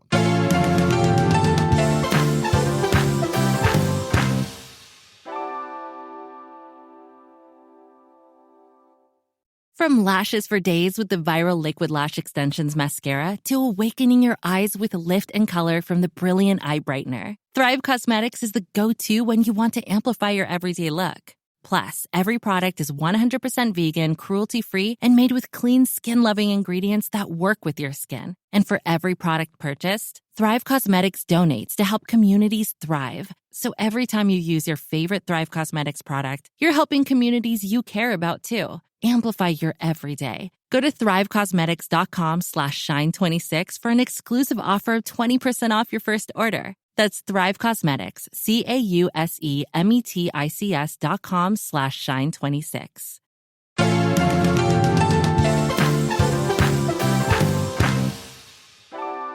[SPEAKER 8] From lashes for days with the viral Liquid Lash Extensions mascara to awakening your eyes with lift and color from the Brilliant Eye Brightener, Thrive Causemetics is the go-to when you want to amplify your everyday look. Plus, every product is 100% vegan, cruelty-free, and made with clean, skin-loving ingredients that work with your skin. And for every product purchased, Thrive Causemetics donates to help communities thrive. So every time you use your favorite Thrive Causemetics product, you're helping communities you care about, too. Amplify your everyday. Go to thrivecausemetics.com/shine26 for an exclusive offer of 20% off your first order. That's Thrive Causemetics, CAUSEMETICS.com/shine26.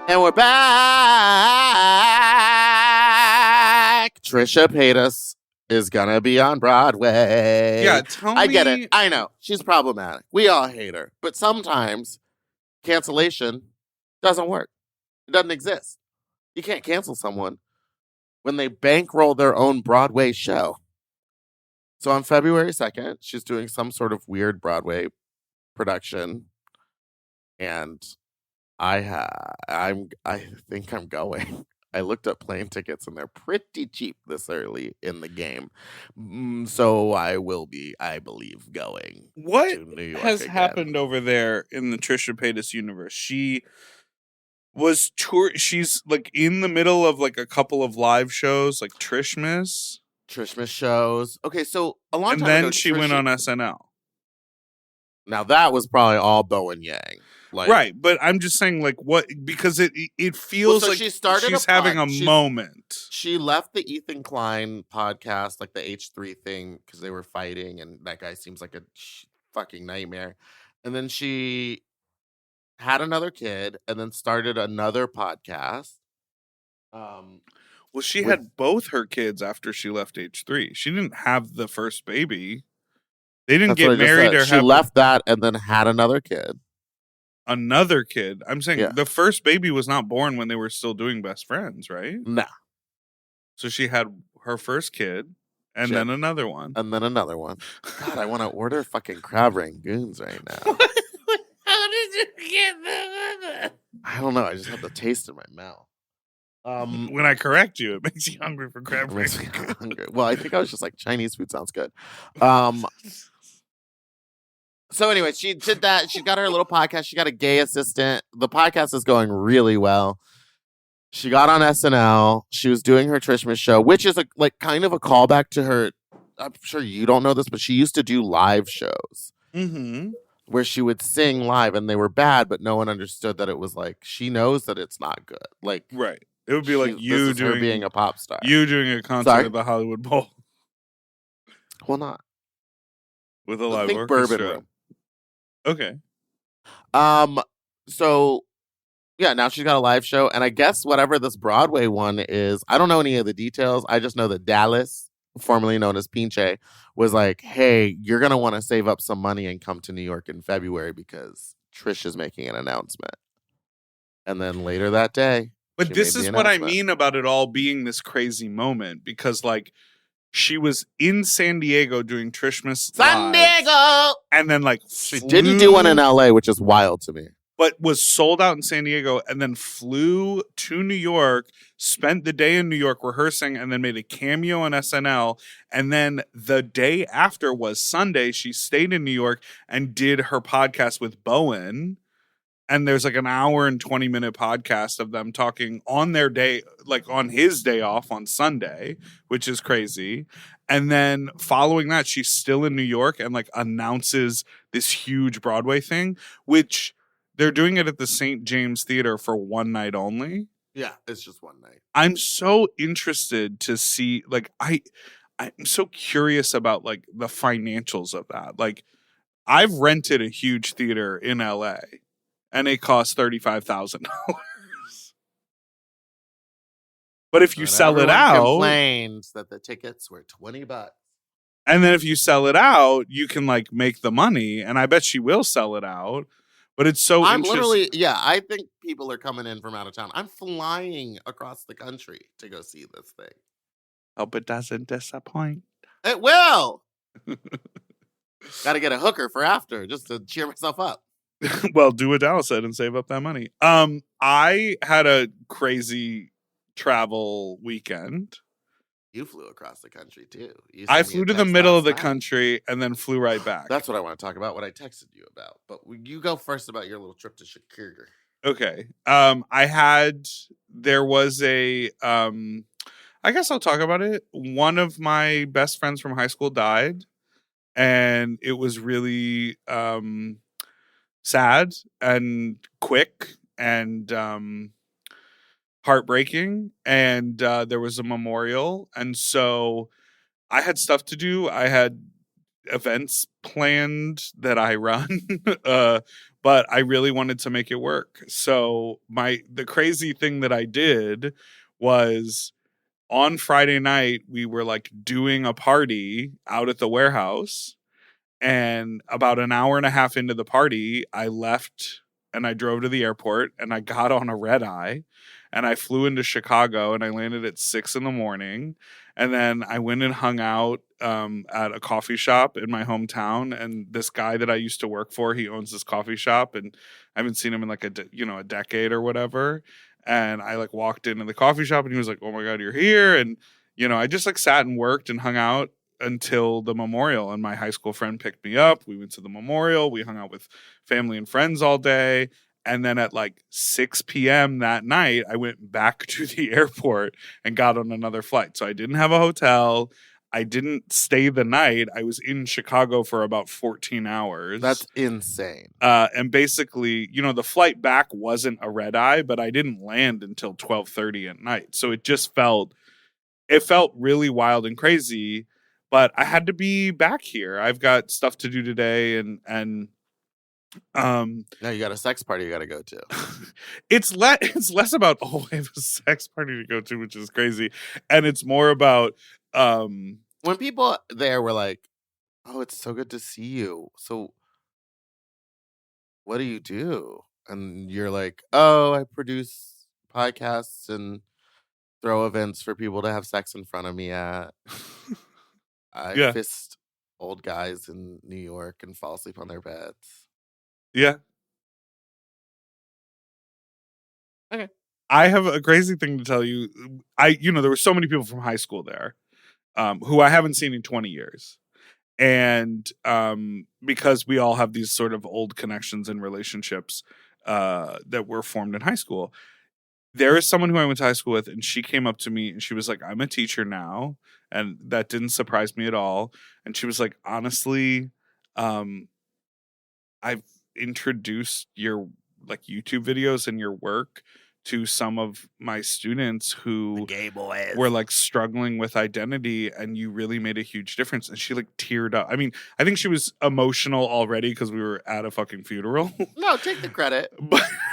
[SPEAKER 1] And we're back. Trisha Paytas is gonna be on Broadway.
[SPEAKER 2] Yeah, tell me.
[SPEAKER 1] I get it. I know. She's problematic. We all hate her. But sometimes cancellation doesn't work. It doesn't exist. You can't cancel someone when they bankroll their own Broadway show. So on February 2nd, she's doing some sort of weird Broadway production. And I think I'm going. I looked up plane tickets and they're pretty cheap this early in the game. So I will be, I believe, going
[SPEAKER 2] What
[SPEAKER 1] to New York
[SPEAKER 2] has
[SPEAKER 1] again.
[SPEAKER 2] happened over there in the Trisha Paytas universe? She was she's like in the middle of like a couple of live shows, like Trishmas
[SPEAKER 1] shows. Okay, so a long
[SPEAKER 2] and
[SPEAKER 1] time
[SPEAKER 2] then
[SPEAKER 1] ago,
[SPEAKER 2] she went on SNL.
[SPEAKER 1] Now that was probably all Bo and Yang. Like,
[SPEAKER 2] Right, but I'm just saying, like, what, because it feels
[SPEAKER 1] so
[SPEAKER 2] like
[SPEAKER 1] she started
[SPEAKER 2] she's
[SPEAKER 1] a
[SPEAKER 2] having a
[SPEAKER 1] she's-
[SPEAKER 2] moment.
[SPEAKER 1] She left the Ethan Klein podcast, like the H3 thing, because they were fighting, and that guy seems like a fucking nightmare. And then she had another kid, and then started another podcast.
[SPEAKER 2] Well, she had both her kids after she left H3. She didn't have the first baby. They didn't get married or
[SPEAKER 1] she
[SPEAKER 2] have
[SPEAKER 1] left that and then had another kid.
[SPEAKER 2] another kid. I'm saying the first baby was not born when they were still doing Best Friends, right?
[SPEAKER 1] No.
[SPEAKER 2] So she had her first kid and then another one.
[SPEAKER 1] And then another one. God, I want to order fucking crab rangoons right now.
[SPEAKER 2] How did you get that?
[SPEAKER 1] I don't know. I just have the taste in my mouth.
[SPEAKER 2] When I correct you, it makes you hungry for crab
[SPEAKER 1] Makes me
[SPEAKER 2] rangoons.
[SPEAKER 1] hungry. Well, I think I was just like, Chinese food sounds good. So anyway, she did that. She got her little podcast. She got a gay assistant. The podcast is going really well. She got on SNL. She was doing her Trishmas show, which is like kind of a callback to her. I'm sure you don't know this, but she used to do live shows where she would sing live, and they were bad, but no one understood that it was like, she knows that it's not good. Like,
[SPEAKER 2] right. It would be like
[SPEAKER 1] this
[SPEAKER 2] you
[SPEAKER 1] is her
[SPEAKER 2] doing
[SPEAKER 1] being a pop star.
[SPEAKER 2] You doing a concert
[SPEAKER 1] Sorry?
[SPEAKER 2] at the Hollywood Bowl
[SPEAKER 1] Well, not
[SPEAKER 2] with a live
[SPEAKER 1] think
[SPEAKER 2] orchestra.
[SPEAKER 1] Bourbon Room.
[SPEAKER 2] Okay.
[SPEAKER 1] So yeah, now she's got a live show, and I guess whatever this Broadway one is, I don't know any of the details. I just know that Dallas, formerly known as Pinche, was like, hey, you're gonna want to save up some money and come to New York in February because Trish is making an announcement. And then later that day,
[SPEAKER 2] But
[SPEAKER 1] She
[SPEAKER 2] this
[SPEAKER 1] made the
[SPEAKER 2] is what I
[SPEAKER 1] announcement.
[SPEAKER 2] mean about it all being this crazy moment, because like she was in San Diego doing Trishmas
[SPEAKER 1] San
[SPEAKER 2] Live,
[SPEAKER 1] Diego.
[SPEAKER 2] and then like
[SPEAKER 1] She didn't do one in LA, which is wild to me.
[SPEAKER 2] but was sold out in San Diego, and then flew to New York, spent the day in New York rehearsing, and then made a cameo on SNL. And then the day after was Sunday. She stayed in New York and did her podcast with Bowen. And there's like an hour and 20-minute podcast of them talking on their day, like on his day off on Sunday, which is crazy. And then following that, she's still in New York and like announces this huge Broadway thing, which they're doing it at the St. James Theater for one night only.
[SPEAKER 1] Yeah, it's just one night.
[SPEAKER 2] I'm so interested to see, like, I'm so curious about like the financials of that. Like, I've rented a huge theater in LA and it costs $35,000. But if you sell it out,
[SPEAKER 1] complained that the tickets were $20.
[SPEAKER 2] and then if you sell it out, you can like make the money. And I bet she will sell it out. But it's so
[SPEAKER 1] I'm
[SPEAKER 2] interesting.
[SPEAKER 1] literally, yeah, I think people are coming in from out of town. I'm flying across the country to go see this thing.
[SPEAKER 2] Hope it doesn't disappoint.
[SPEAKER 1] It will. Got to get a hooker for after just to cheer myself up.
[SPEAKER 2] Well, do what Dallas said and save up that money. I had a crazy travel weekend.
[SPEAKER 1] You flew across the country too.
[SPEAKER 2] I flew to the middle of the country and then flew right back.
[SPEAKER 1] That's what I want to talk about, what I texted you about. But you go first about your little trip to Chicago.
[SPEAKER 2] Okay. There was a, I guess I'll talk about it. One of my best friends from high school died, and it was really sad and quick and heartbreaking. And there was a memorial, and so I had stuff to do. I had events planned that I run, but I really wanted to make it work. So the crazy thing that I did was on Friday night, we were like doing a party out at the warehouse. And about an hour and a half into the party, I left and I drove to the airport and I got on a red eye and I flew into Chicago and I landed at 6 a.m. And then I went and hung out at a coffee shop in my hometown. And this guy that I used to work for, he owns this coffee shop, and I haven't seen him in like a decade or whatever. And I like walked into the coffee shop and he was like, "Oh my God, you're here." And, I just like sat and worked and hung out until the memorial. And my high school friend picked me up. We went to the memorial. We hung out with family and friends all day. And then at like 6 p.m. that night, I went back to the airport and got on another flight. So I didn't have a hotel. I didn't stay the night. I was in Chicago for about 14 hours.
[SPEAKER 1] That's insane.
[SPEAKER 2] And basically, the flight back wasn't a red eye, but I didn't land until 12:30 at night. So it just felt really wild and crazy. But I had to be back here. I've got stuff to do today, and
[SPEAKER 1] now you got a sex party you got to go to.
[SPEAKER 2] It's less about, I have a sex party to go to, which is crazy, and it's more about
[SPEAKER 1] when people there were like, "Oh, it's so good to see you. So what do you do?" And you're like, "Oh, I produce podcasts and throw events for people to have sex in front of me at." I fist old guys in New York and fall asleep on their beds.
[SPEAKER 2] Yeah.
[SPEAKER 1] Okay.
[SPEAKER 2] I have a crazy thing to tell you. There were so many people from high school there who I haven't seen in 20 years. And because we all have these sort of old connections and relationships that were formed in high school. There is someone who I went to high school with, and she came up to me and she was like, "I'm a teacher now." And that didn't surprise me at all. And she was like, "Honestly, I've introduced your like YouTube videos and your work to some of my students who were like struggling with identity, and you really made a huge difference." And she like teared up. I mean, I think she was emotional already because we were at a fucking funeral.
[SPEAKER 1] No, take the credit.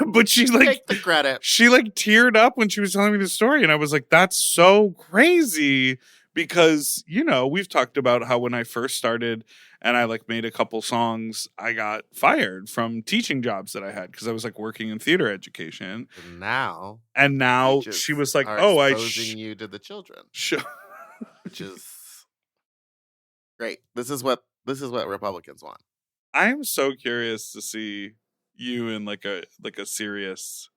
[SPEAKER 2] But she like
[SPEAKER 1] take the credit.
[SPEAKER 2] She like teared up when she was telling me the story, and I was like, "That's so crazy." Because, we've talked about how when I first started and I like made a couple songs, I got fired from teaching jobs that I had because I was like working in theater education.
[SPEAKER 1] And now
[SPEAKER 2] She
[SPEAKER 1] teachers
[SPEAKER 2] was like,
[SPEAKER 1] are
[SPEAKER 2] "Oh,
[SPEAKER 1] exposing you to the children, which is great. This is what Republicans want.
[SPEAKER 2] I am so curious to see you in like a serious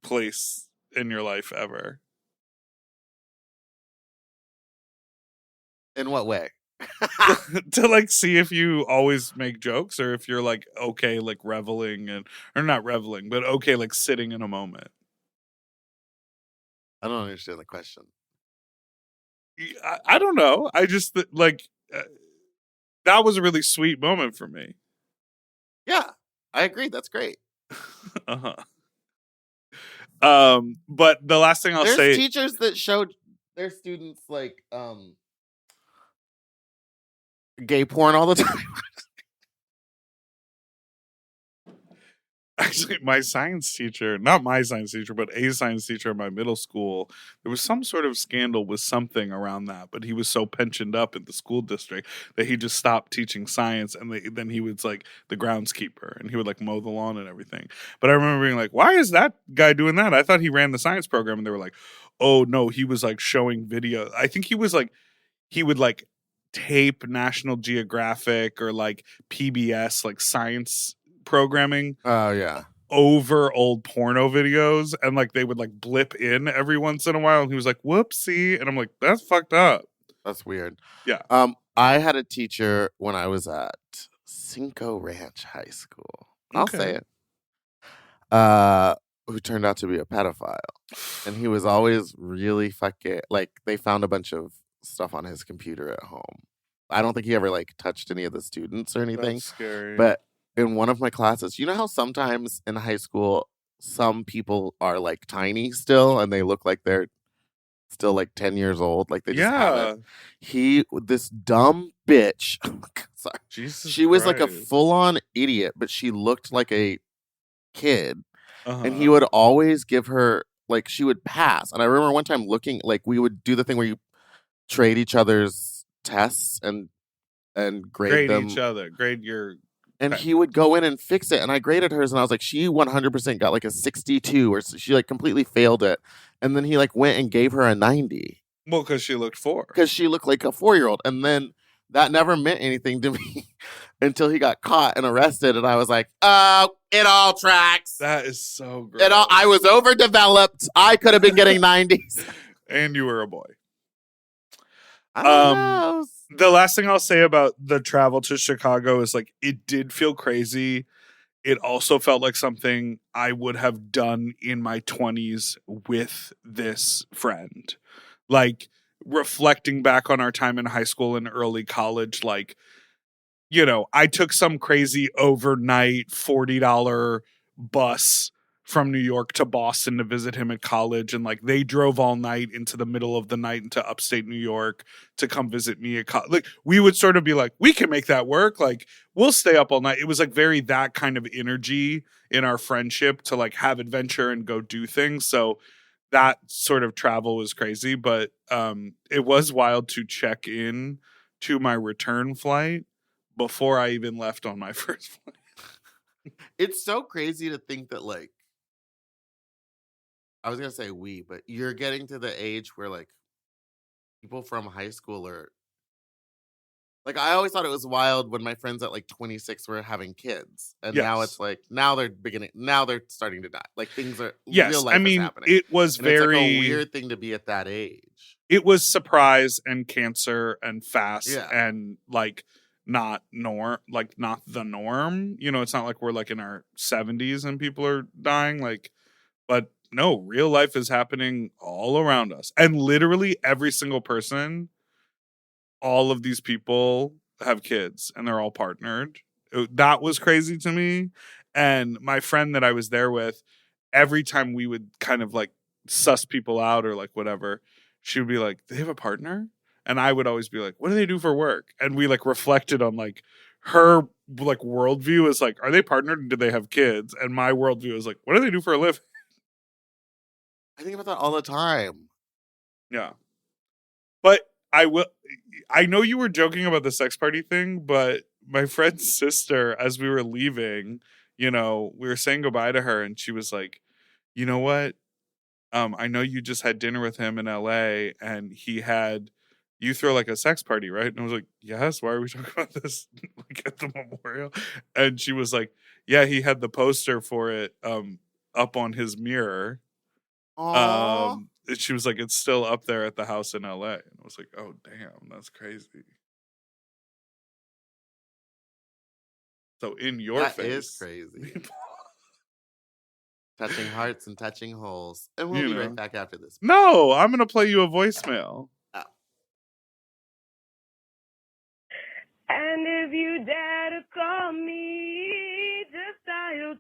[SPEAKER 2] place in your life ever.
[SPEAKER 1] In what way?
[SPEAKER 2] To like see if you always make jokes or if you're like okay like reveling or not reveling but okay like sitting in a moment.
[SPEAKER 1] I don't understand the question.
[SPEAKER 2] I don't know. I just like that was a really sweet moment for me.
[SPEAKER 1] Yeah, I agree. That's great.
[SPEAKER 2] Uh-huh. But the last thing I'll
[SPEAKER 1] There's
[SPEAKER 2] say,
[SPEAKER 1] teachers that showed their students like gay porn all the time.
[SPEAKER 2] actually, my science teacher, not my science teacher, but a science teacher in my middle school, there was some sort of scandal with something around that, but he was so pensioned up in the school district that he just stopped teaching science, and then he was like the groundskeeper, and he would like mow the lawn and everything. But I remember being like, why is that guy doing that? I thought he ran the science program, and they were like, oh no, he was like showing video. I think he would like tape National Geographic or like PBS like science programming
[SPEAKER 1] Oh yeah.
[SPEAKER 2] over old porno videos, and like they would like blip in every once in a while, and he was like whoopsie, and I'm like that's fucked up.
[SPEAKER 1] That's weird.
[SPEAKER 2] Yeah.
[SPEAKER 1] I had a teacher when I was at Cinco Ranch High School. I'll say it. Who turned out to be a pedophile. And he was always really fucking like they found a bunch of stuff on his computer at home. I don't think he ever like touched any of the students or anything.
[SPEAKER 2] That's scary.
[SPEAKER 1] But in one of my classes, you know how sometimes in high school some people are like tiny still and they look like they're still like 10 years old, like they just haven't. This dumb bitch, sorry,
[SPEAKER 2] Jesus
[SPEAKER 1] she was like a
[SPEAKER 2] Christ.
[SPEAKER 1] full-on idiot, but she looked like a kid. And he
[SPEAKER 2] Uh-huh.
[SPEAKER 1] would always give her like she would pass. And I remember one time looking like we would do the thing where you trade each other's tests and grade them.
[SPEAKER 2] each other, grade your.
[SPEAKER 1] And he would go in and fix it. And I graded hers and I was like, she 100% got like a 62 or she like completely failed it. And then he like went and gave her a 90.
[SPEAKER 2] Well, because she looked 4.
[SPEAKER 1] Because she looked like a 4-year-old. And then that never meant anything to me until he got caught and arrested. And I was like, oh, it all tracks.
[SPEAKER 2] That is so great.
[SPEAKER 1] I was overdeveloped. I could have been getting 90s.
[SPEAKER 2] And you were a boy.
[SPEAKER 1] I don't know.
[SPEAKER 2] The last thing I'll say about the travel to Chicago is like it did feel crazy. It also felt like something I would have done in my 20s with this friend. Like reflecting back on our time in high school and early college, like, you know, I took some crazy overnight $40 bus from New York to Boston to visit him at college. And like they drove all night into the middle of the night into upstate New York to come visit me at college. Like we would sort of be like, we can make that work. Like we'll stay up all night. It was like very that kind of energy in our friendship to like have adventure and go do things. So that sort of travel was crazy, but it was wild to check in to my return flight before I even left on my first flight.
[SPEAKER 1] It's so crazy to think that like I was gonna say but you're getting to the age where like people from high school are like I always thought it was wild when my friends at like 26 were having kids, and now it's like now they're starting to die. Like things are real life is happening.
[SPEAKER 2] It was
[SPEAKER 1] and it's
[SPEAKER 2] very
[SPEAKER 1] like a weird thing to be at that age.
[SPEAKER 2] It was surprise and cancer and fast
[SPEAKER 1] Yeah.
[SPEAKER 2] and like not the norm. You know, it's not like we're like in our 70s and people are dying. Like, but no, real life is happening all around us. And literally every single person, all of these people have kids and they're all partnered. That was crazy to me. And my friend that I was there with, every time we would kind of like suss people out or like whatever, she would be like, they have a partner? And I would always be like, what do they do for work? And we like reflected on like her like worldview is like, are they partnered and do they have kids? And my worldview is like, what do they do for a living?
[SPEAKER 1] I think about that all the time.
[SPEAKER 2] Yeah. But I know you were joking about the sex party thing, but my friend's sister, as we were leaving, we were saying goodbye to her, and she was like, "You know what? I know you just had dinner with him in LA, and he had you throw like a sex party, right?" And I was like, "Yes. Why are we talking about this like at the memorial?" And she was like, "Yeah, he had the poster for it up on his mirror."
[SPEAKER 1] Aww.
[SPEAKER 2] And she was like, "It's still up there at the house in LA." And I was like, "Oh damn, that's crazy." So in your
[SPEAKER 1] That
[SPEAKER 2] face,
[SPEAKER 1] is crazy. Touching hearts and touching holes. And we'll
[SPEAKER 2] You
[SPEAKER 1] be
[SPEAKER 2] know.
[SPEAKER 1] right back after this.
[SPEAKER 2] No, I'm gonna play you a voicemail.
[SPEAKER 1] Oh.
[SPEAKER 9] And if you dare to call me, just dial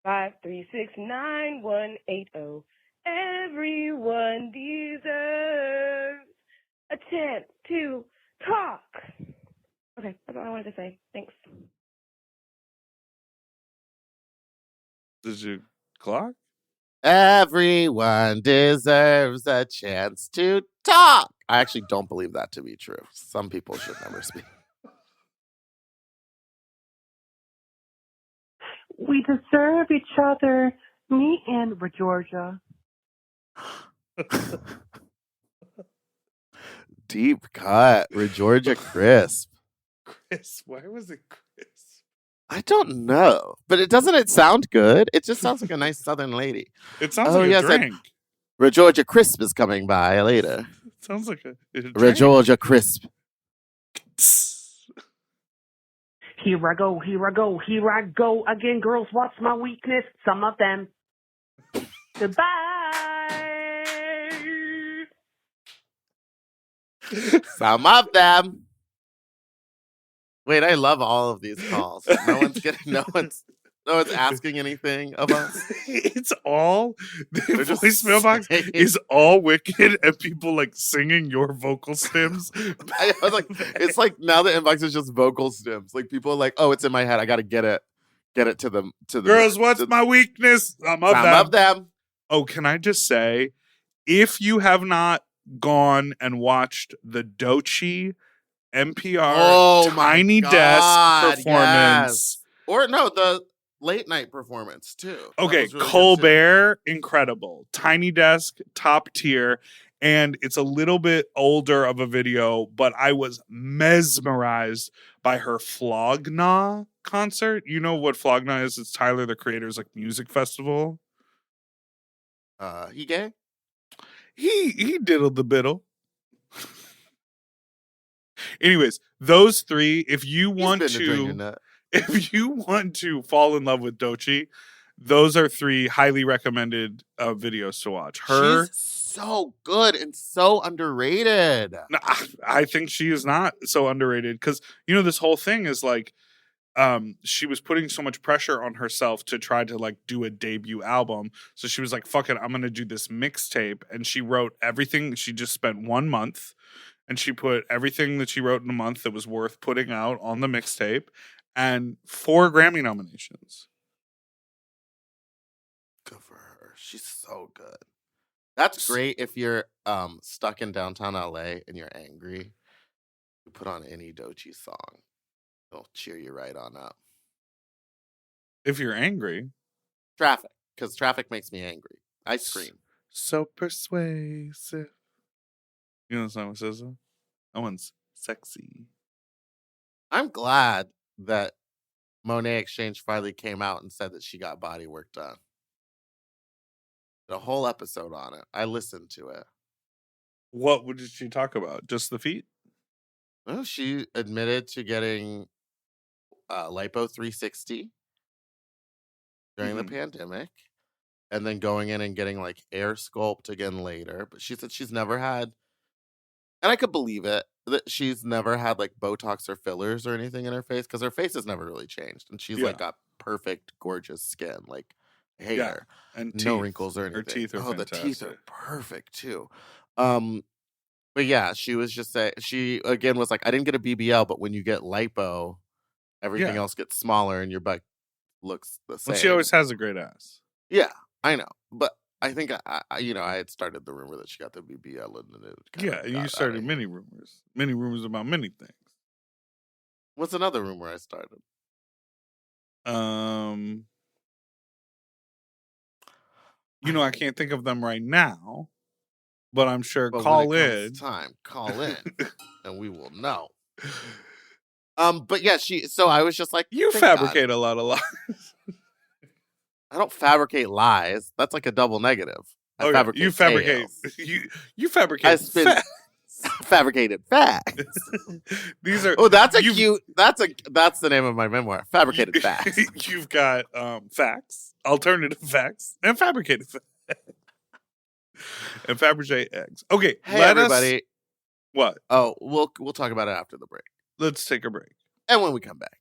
[SPEAKER 9] 213-536-9180. Everyone deserves a chance to talk. Okay, that's all I wanted to say. Thanks.
[SPEAKER 2] Did you clock?
[SPEAKER 1] Everyone deserves a chance to talk. I actually don't believe that to be true. Some people should never speak.
[SPEAKER 9] We deserve each other, me and Georgia.
[SPEAKER 1] Deep cut. Georgia crisp.
[SPEAKER 2] Chris, why was it Chris?
[SPEAKER 1] I don't know. But doesn't it sound good? It just sounds like a nice southern lady.
[SPEAKER 2] It sounds like a drink.
[SPEAKER 1] Georgia Crisp is coming by later.
[SPEAKER 2] It sounds like a drink.
[SPEAKER 1] Georgia Crisp.
[SPEAKER 9] Here I go again, girls. What's my weakness? Some of them. Goodbye.
[SPEAKER 1] Some of them. Wait, I love all of these calls. No one's asking anything of us.
[SPEAKER 2] It's all the
[SPEAKER 1] They're just
[SPEAKER 2] voicemail box
[SPEAKER 1] saying-
[SPEAKER 2] is all wicked and people like singing your vocal stems.
[SPEAKER 1] I was like, it's like now the inbox is just vocal stems. Like people are like, oh, it's in my head. I gotta get it to them.
[SPEAKER 2] Girls, what's my weakness? Some
[SPEAKER 1] of them.
[SPEAKER 2] Oh, can I just say, if you have not gone and watched the Doechii NPR Tiny Desk performance.
[SPEAKER 1] Yes. Or no, the late night performance too.
[SPEAKER 2] Okay, Colbert, incredible. Tiny Desk, top tier. And it's a little bit older of a video, but I was mesmerized by her Flogna concert. You know what Flogna is? It's Tyler, the Creator's like music festival.
[SPEAKER 1] He gay?
[SPEAKER 2] He diddled the biddle. Anyways, those three, if you want to fall in love with Doechii, those are three highly recommended videos to watch. She's
[SPEAKER 1] so good and so underrated.
[SPEAKER 2] No, I think she is not so underrated because this whole thing is like she was putting so much pressure on herself to try to like do a debut album. So she was like, fuck it, I'm gonna do this mixtape. And she wrote everything. She just spent 1 month and she put everything that she wrote in a month that was worth putting out on the mixtape, and 4 Grammy nominations.
[SPEAKER 1] Good for her. She's so good. That's great if you're stuck in downtown LA and you're angry. You put on any Doechii song. It'll cheer you right on up.
[SPEAKER 2] If you're angry.
[SPEAKER 1] Traffic. Because traffic makes me angry. I scream.
[SPEAKER 2] So persuasive. You know the song with SZA? That one's sexy.
[SPEAKER 1] I'm glad that Monet Exchange finally came out and said that she got body work done. The whole episode on it. I listened to it.
[SPEAKER 2] What did she talk about? Just the feet?
[SPEAKER 1] Well, she admitted to getting lipo 360 during the pandemic, and then going in and getting like air sculpt again later. But she said she's never had, and I could believe it, that she's never had like Botox or fillers or anything in her face because her face has never really changed, and she's like got perfect, gorgeous skin, like hair
[SPEAKER 2] and
[SPEAKER 1] no
[SPEAKER 2] teeth.
[SPEAKER 1] wrinkles or anything.
[SPEAKER 2] Her teeth are fantastic.
[SPEAKER 1] The teeth are perfect too. But yeah, she was just saying, she again was like, I didn't get a BBL, but when you get lipo, everything else gets smaller and your butt looks the same.
[SPEAKER 2] Well, she always has a great ass.
[SPEAKER 1] Yeah, I know. But I think I had started the rumor that she got the BBL and then it kind
[SPEAKER 2] Yeah,
[SPEAKER 1] of
[SPEAKER 2] and
[SPEAKER 1] got
[SPEAKER 2] you
[SPEAKER 1] out
[SPEAKER 2] started
[SPEAKER 1] of
[SPEAKER 2] many
[SPEAKER 1] hand.
[SPEAKER 2] rumors about many things.
[SPEAKER 1] What's another rumor I started?
[SPEAKER 2] I can't think of them right now, but I'm sure
[SPEAKER 1] But when it
[SPEAKER 2] call
[SPEAKER 1] comes
[SPEAKER 2] in.
[SPEAKER 1] time, call in, and we will know. But yeah, so I was just like,
[SPEAKER 2] You
[SPEAKER 1] thank God.
[SPEAKER 2] fabricate a lot of lies.
[SPEAKER 1] I don't fabricate lies. That's like a double negative. I
[SPEAKER 2] Okay, you fabricate.
[SPEAKER 1] tales.
[SPEAKER 2] You fabricate.
[SPEAKER 1] I spin fabricated facts.
[SPEAKER 2] These are.
[SPEAKER 1] That's a cute. That's the name of my memoir. Fabricated facts.
[SPEAKER 2] You've got facts, alternative facts, and fabricated facts, and Fabergé eggs. Okay,
[SPEAKER 1] Hey everybody.
[SPEAKER 2] What?
[SPEAKER 1] Oh, we'll talk about it after the break.
[SPEAKER 2] Let's take a break.
[SPEAKER 1] And when we come back.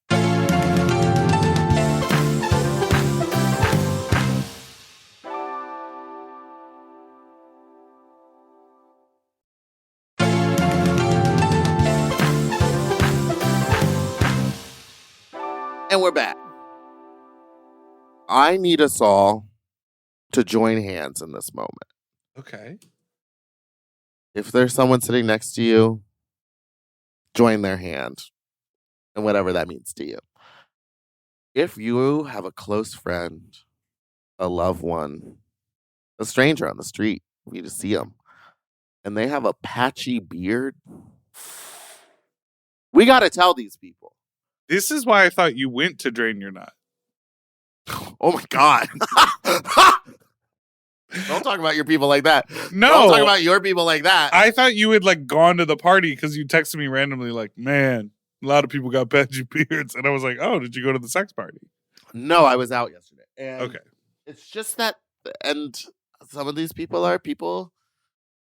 [SPEAKER 1] And we're back. I need us all to join hands in this moment.
[SPEAKER 2] Okay.
[SPEAKER 1] If there's someone sitting next to you, join their hand. And whatever that means to you. If you have a close friend, a loved one, a stranger on the street, you need to see them, and they have a patchy beard, we got to tell these people.
[SPEAKER 2] This is why I thought you went to drain your nut.
[SPEAKER 1] Oh my God. Don't talk about your people like that.
[SPEAKER 2] No.
[SPEAKER 1] Don't talk about your people like that.
[SPEAKER 2] I thought you had gone to the party because you texted me randomly man, a lot of people got patchy beards. And I was like, oh, did you go to the sex party?
[SPEAKER 1] No, I was out yesterday. And
[SPEAKER 2] okay.
[SPEAKER 1] It's just that, and some of these people are people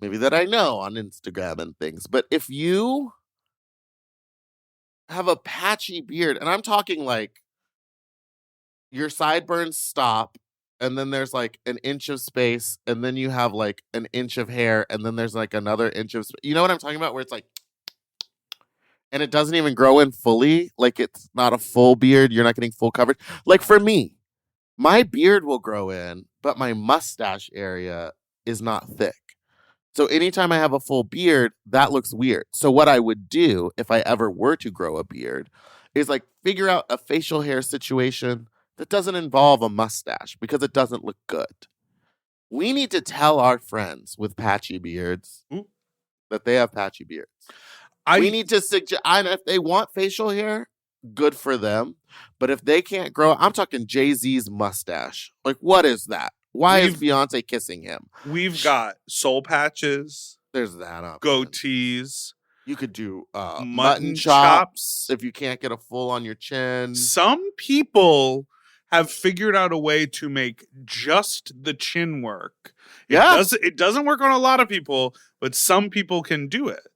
[SPEAKER 1] maybe that I know on Instagram and things. But if you have a patchy beard, and I'm talking your sideburns stop, and then there's an inch of space, and then you have an inch of hair, and then there's another inch of space. You know what I'm talking about? Where it's and it doesn't even grow in fully. It's not a full beard. You're not getting full coverage. For me, my beard will grow in, but my mustache area is not thick. So anytime I have a full beard, that looks weird. So what I would do if I ever were to grow a beard is figure out a facial hair situation that doesn't involve a mustache because it doesn't look good. We need to tell our friends with patchy beards that they have patchy beards. We need to suggest, and if they want facial hair, good for them. But if they can't grow, I'm talking Jay-Z's mustache. What is that? Why is Beyonce kissing him?
[SPEAKER 2] We've got soul patches.
[SPEAKER 1] There's that up.
[SPEAKER 2] Goatees.
[SPEAKER 1] You could do mutton chops if you can't get a full on your chin.
[SPEAKER 2] Some people have figured out a way to make just the chin work. It doesn't work on a lot of people, but some people can do it.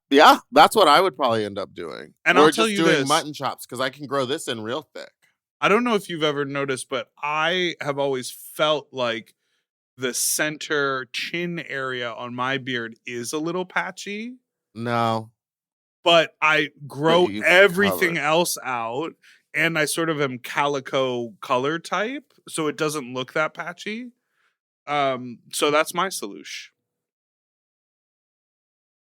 [SPEAKER 1] Yeah, that's what I would probably end up doing.
[SPEAKER 2] And I'll tell you
[SPEAKER 1] doing
[SPEAKER 2] this,
[SPEAKER 1] mutton chops because I can grow this in real thick.
[SPEAKER 2] I don't know if you've ever noticed, but I have always felt like the center chin area on my beard is a little patchy.
[SPEAKER 1] No.
[SPEAKER 2] But I grow everything else out, and I sort of am calico color type, so it doesn't look that patchy. So that's my solution.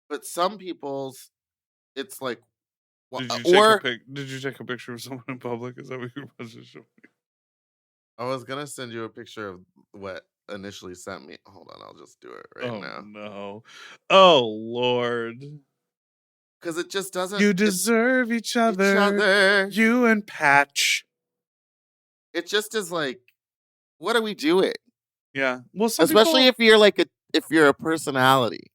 [SPEAKER 1] But some people's, it's
[SPEAKER 2] Did you take a picture of someone in public? Is that what you were supposed to show me?
[SPEAKER 1] I was gonna send you a picture of what initially sent me. Hold on, I'll just do it right now.
[SPEAKER 2] Oh no! Oh Lord!
[SPEAKER 1] Because it just doesn't.
[SPEAKER 2] You deserve each other. You and Patch.
[SPEAKER 1] It just is what are we doing?
[SPEAKER 2] Yeah. Well,
[SPEAKER 1] especially if you're if you're a personality.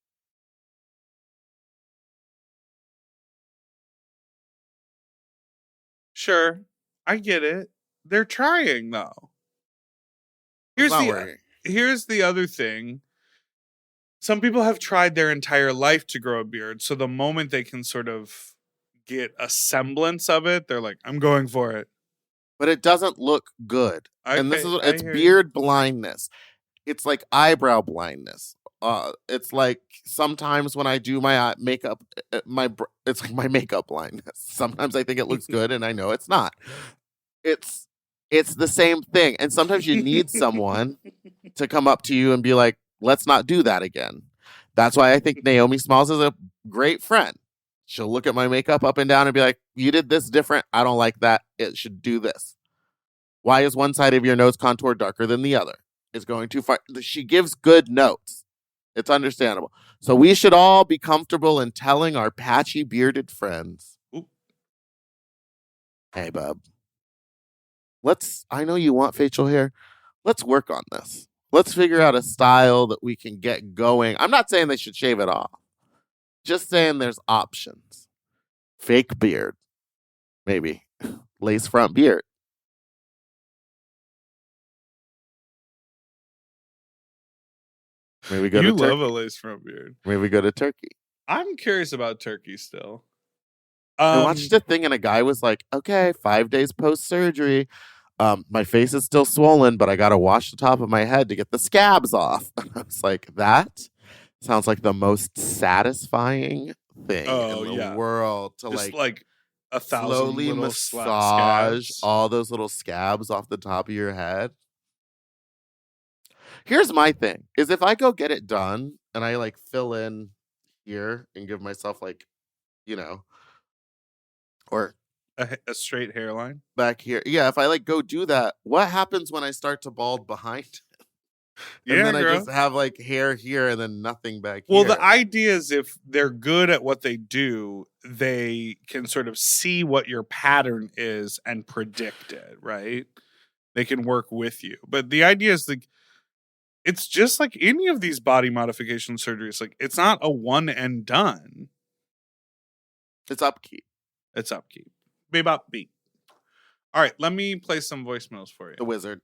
[SPEAKER 2] Sure, I get it. They're trying though. Here's the other thing. Some people have tried their entire life to grow a beard, so the moment they can sort of get a semblance of it, they're like, I'm going for it.
[SPEAKER 1] But it doesn't look good. And it's beard blindness. It's like eyebrow blindness. It's sometimes when I do my makeup, it's like my makeup blindness. Sometimes I think it looks good and I know it's not. It's It's the same thing. And sometimes you need someone to come up to you and be like, let's not do that again. That's why I think Naomi Smalls is a great friend. She'll look at my makeup up and down and be like, you did this different. I don't like that. It should do this. Why is one side of your nose contour darker than the other? It's going too far. She gives good notes. It's understandable. So we should all be comfortable in telling our patchy bearded friends, hey, bub, I know you want facial hair. Let's work on this. Let's figure out a style that we can get going. I'm not saying they should shave it off. Just saying there's options. Fake beard. Maybe. Lace front beard. Maybe we go
[SPEAKER 2] You
[SPEAKER 1] to Turkey.
[SPEAKER 2] love a lace front beard.
[SPEAKER 1] Maybe we go to Turkey.
[SPEAKER 2] I'm curious about Turkey still.
[SPEAKER 1] I watched a thing and a guy was like, okay, 5 days post-surgery. My face is still swollen, but I got to wash the top of my head to get the scabs off. I was like, that sounds like the most satisfying thing in the world to
[SPEAKER 2] just like 1,000
[SPEAKER 1] slowly
[SPEAKER 2] little
[SPEAKER 1] massage
[SPEAKER 2] scabs.
[SPEAKER 1] all those little scabs off the top of your head. Here's my thing is if I go get it done and I like fill in here and give myself like, or
[SPEAKER 2] A straight hairline
[SPEAKER 1] back here. Yeah, if I like go do that, what happens when I start to bald behind? And then
[SPEAKER 2] girl.
[SPEAKER 1] I just have like hair here and then nothing back
[SPEAKER 2] Well,
[SPEAKER 1] here.
[SPEAKER 2] the idea is if they're good at what they do, they can sort of see what your pattern is and predict it, right? They can work with you. But the idea is like, it's just like any of these body modification surgeries. Like, it's not a one and done.
[SPEAKER 1] It's upkeep.
[SPEAKER 2] It's upkeep. Beep up beep. All right, let me play some voicemails for you.
[SPEAKER 1] The wizard.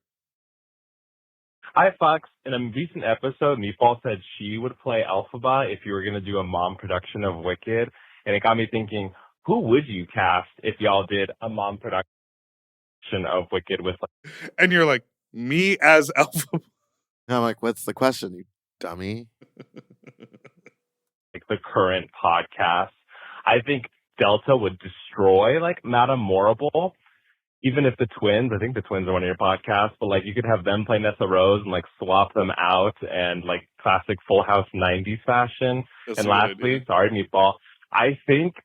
[SPEAKER 10] Hi, Fox. In a recent episode, Meatball said she would play Elphaba if you were going to do a mom production of Wicked. And it got me thinking, who would you cast if y'all did a mom production of Wicked with
[SPEAKER 2] And you're like, me as Elphaba?
[SPEAKER 1] And I'm like, what's the question, you dummy?
[SPEAKER 10] like the current podcast? I think Delta would destroy like Madame Morrible. Even if I think the twins are one of your podcasts, but like you could have them play Nessa Rose and like swap them out and like classic Full House 90s fashion.
[SPEAKER 2] That's
[SPEAKER 10] and
[SPEAKER 2] a good
[SPEAKER 10] lastly,
[SPEAKER 2] idea.
[SPEAKER 10] sorry, Meatball, I think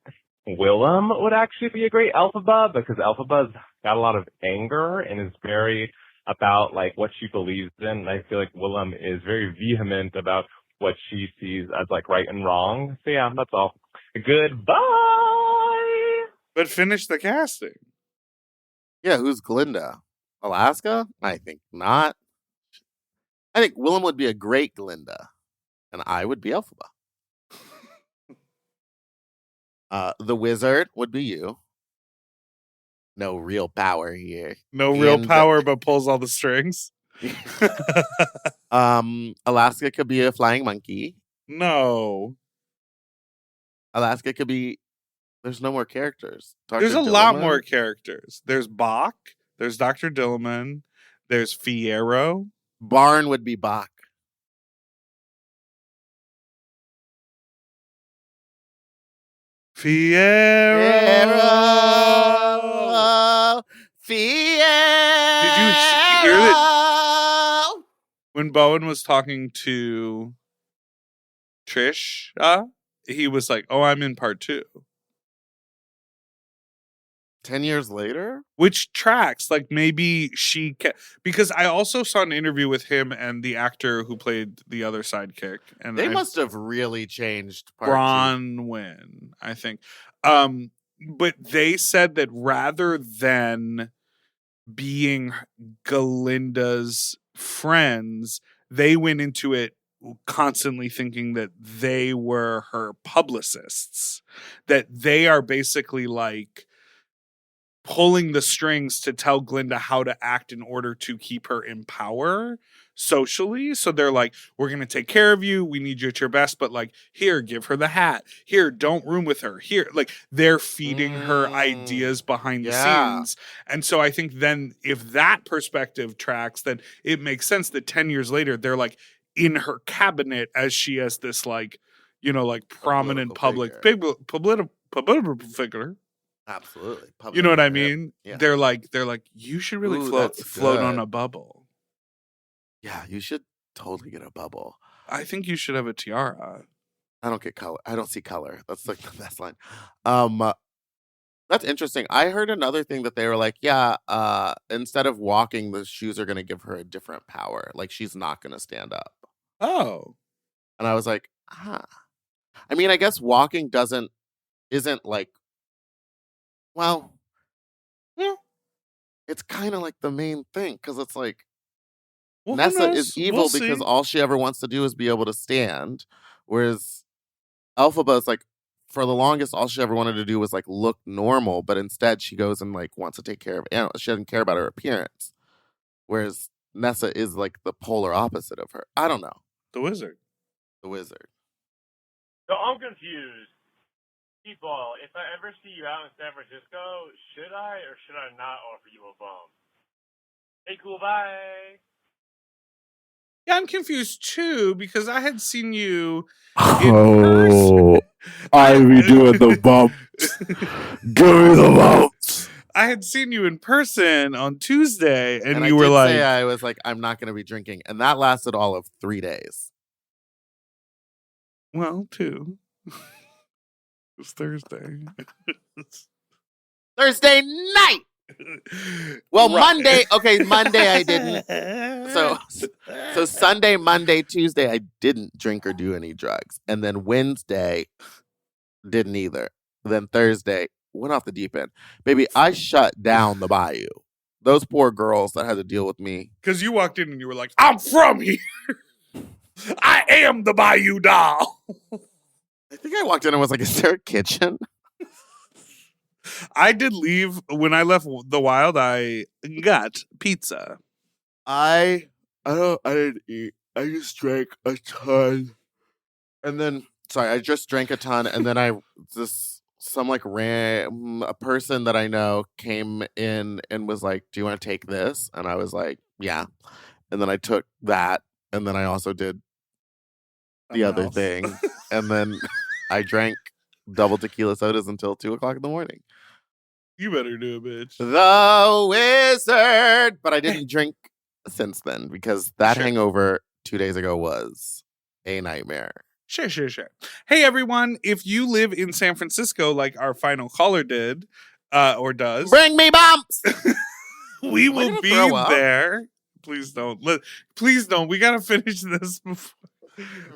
[SPEAKER 10] Willem would actually be a great Elphaba because Elphaba's got a lot of anger and is very about like what she believes in. And I feel like Willem is very vehement about what she sees as like right and wrong. So yeah, that's all. Goodbye.
[SPEAKER 2] But finish the casting.
[SPEAKER 1] Yeah, who's Glinda? Alaska? I think not. I think Willem would be a great Glinda, and I would be Elphaba. The wizard would be you. No real power here.
[SPEAKER 2] No real power, but pulls all the strings.
[SPEAKER 1] Alaska could be a flying monkey.
[SPEAKER 2] No.
[SPEAKER 1] Alaska could be. There's no more characters.
[SPEAKER 2] There's a lot more characters. There's Bach. There's Dr. Dilliman. There's Fierro.
[SPEAKER 1] Barn would be Bach.
[SPEAKER 2] Fierro.
[SPEAKER 1] Fierro.
[SPEAKER 2] Did you hear that when Bowen was talking to Trish? He was like, "Oh, I'm in part 2."
[SPEAKER 1] 10 years later?
[SPEAKER 2] Which tracks, like maybe because I also saw an interview with him and the actor who played the other sidekick, and
[SPEAKER 1] They must have really changed part 2.
[SPEAKER 2] Bronwyn, I think. But they said that rather than being Galinda's friends, they went into it constantly thinking that they were her publicists, that they are basically like pulling the strings to tell Glinda how to act in order to keep her in power socially. So they're like, we're going to take care of you. We need you at your best. But like, here, give her the hat. Here, don't room with her. Here, like they're feeding her ideas behind the scenes. And so I think then if that perspective tracks, then it makes sense that 10 years later, they're like in her cabinet as she has this like, like prominent public political figure.
[SPEAKER 1] Absolutely.
[SPEAKER 2] You know what I
[SPEAKER 1] Public-
[SPEAKER 2] mean?
[SPEAKER 1] Yeah.
[SPEAKER 2] They're like, you should really
[SPEAKER 1] Ooh,
[SPEAKER 2] float
[SPEAKER 1] that's
[SPEAKER 2] on
[SPEAKER 1] good.
[SPEAKER 2] a bubble.
[SPEAKER 1] Yeah, you should totally get a bubble.
[SPEAKER 2] I think you should have a tiara.
[SPEAKER 1] I don't get color. I don't see color. That's like the best line. That's interesting. I heard another thing that they were like, yeah, instead of walking, the shoes are going to give her a different power. Like she's not going to stand up.
[SPEAKER 2] Oh.
[SPEAKER 1] And I was like, huh. I mean, I guess walking isn't like, well,
[SPEAKER 2] Yeah.
[SPEAKER 1] it's kind of like the main thing because it's like
[SPEAKER 2] Well, who
[SPEAKER 1] Nessa
[SPEAKER 2] knows?
[SPEAKER 1] is evil
[SPEAKER 2] We'll
[SPEAKER 1] because
[SPEAKER 2] see.
[SPEAKER 1] all she ever wants to do is be able to stand, whereas Elphaba is like, for the longest, all she ever wanted to do was like look normal, but instead she goes and like wants to take care of animals. She doesn't care about her appearance, whereas Nessa is like the polar opposite of her. I don't know.
[SPEAKER 2] The wizard.
[SPEAKER 1] The wizard.
[SPEAKER 11] So I'm confused. Meatball, if I ever see you out in San Francisco, should I or should I not offer you a bump? Hey, cool, bye.
[SPEAKER 2] Yeah, I'm confused too because I had seen you.
[SPEAKER 1] Oh, I be doing the bumps. Give me the bumps.
[SPEAKER 2] I had seen you in person on Tuesday, and
[SPEAKER 1] I
[SPEAKER 2] you were
[SPEAKER 1] did
[SPEAKER 2] like,
[SPEAKER 1] say I was like, I'm not going to be drinking, and that lasted all of 3 days.
[SPEAKER 2] well, 2. It was Thursday.
[SPEAKER 1] Thursday night. Well,
[SPEAKER 2] Right.
[SPEAKER 1] Monday. Okay, Monday I didn't. So Sunday, Monday, Tuesday I didn't drink or do any drugs, and then Wednesday didn't either. Then Thursday went off the deep end. Baby, I shut down the bayou. Those poor girls that had to deal with me.
[SPEAKER 2] Because you walked in and you were like, I'm from here. I am the Bayou Doll.
[SPEAKER 1] I think I walked in and was like, is there a kitchen?
[SPEAKER 2] I did leave when I left the wild. I got pizza.
[SPEAKER 1] I didn't eat. I just drank a ton. And then I just drank a ton and then some like a person that I know came in and was like, "Do you want to take this?" And I was like, "Yeah." And then I took that and then I also did the other thing. And then I drank double tequila sodas until 2:00 in the morning.
[SPEAKER 2] You better do it, bitch.
[SPEAKER 1] The wizard. But I didn't drink since then because that hangover 2 days ago was a nightmare.
[SPEAKER 2] Sure. Hey, everyone. If you live in San Francisco like our final caller did or does.
[SPEAKER 1] Bring me bumps!
[SPEAKER 2] We will be there. Please don't. Please don't. We got to finish this before.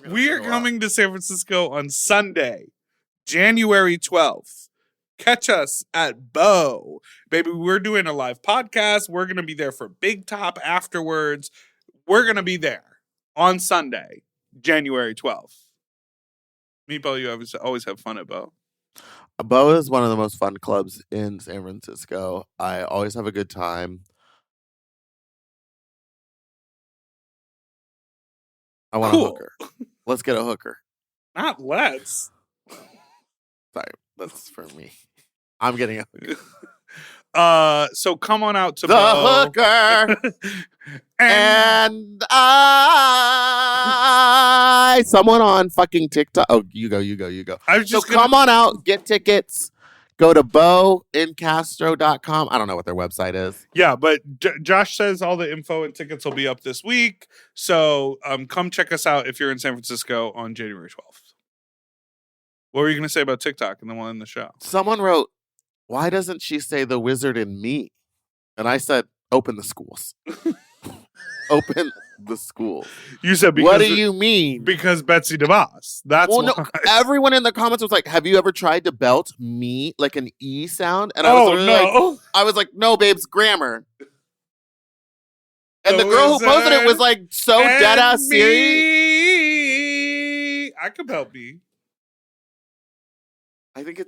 [SPEAKER 2] We are coming to San Francisco on Sunday, January 12th. Catch us at Bo. Baby, we're doing a live podcast. We're going to be there for Big Top afterwards. We're going to be there on Sunday, January 12th. Meatball, you always have fun at Bo.
[SPEAKER 1] Bo is one of the most fun clubs in San Francisco. I always have a good time. I want a hooker. Let's get a hooker.
[SPEAKER 2] Not let's.
[SPEAKER 1] Sorry, that's for me. I'm getting a hooker.
[SPEAKER 2] So come on out to
[SPEAKER 1] the
[SPEAKER 2] Bo.
[SPEAKER 1] hooker. and someone on fucking TikTok. Oh, you go. Come on out, get tickets. Go to boincastro.com. I don't know what their website is.
[SPEAKER 2] Yeah, but Josh says all the info and tickets will be up this week. So come check us out if you're in San Francisco on January 12th. What were you going to say about TikTok and the one in the show?
[SPEAKER 1] Someone wrote, why doesn't she say the wizard in me? And I said, open the schools. Open the school.
[SPEAKER 2] You said,
[SPEAKER 1] what do you mean?
[SPEAKER 2] Because Betsy DeVos. That's why.
[SPEAKER 1] No, everyone in the comments was like, have you ever tried to belt me like an E sound? And I was like, no, babes, grammar. And the girl who posted it was like so dead ass serious.
[SPEAKER 2] I could belt B.
[SPEAKER 1] I think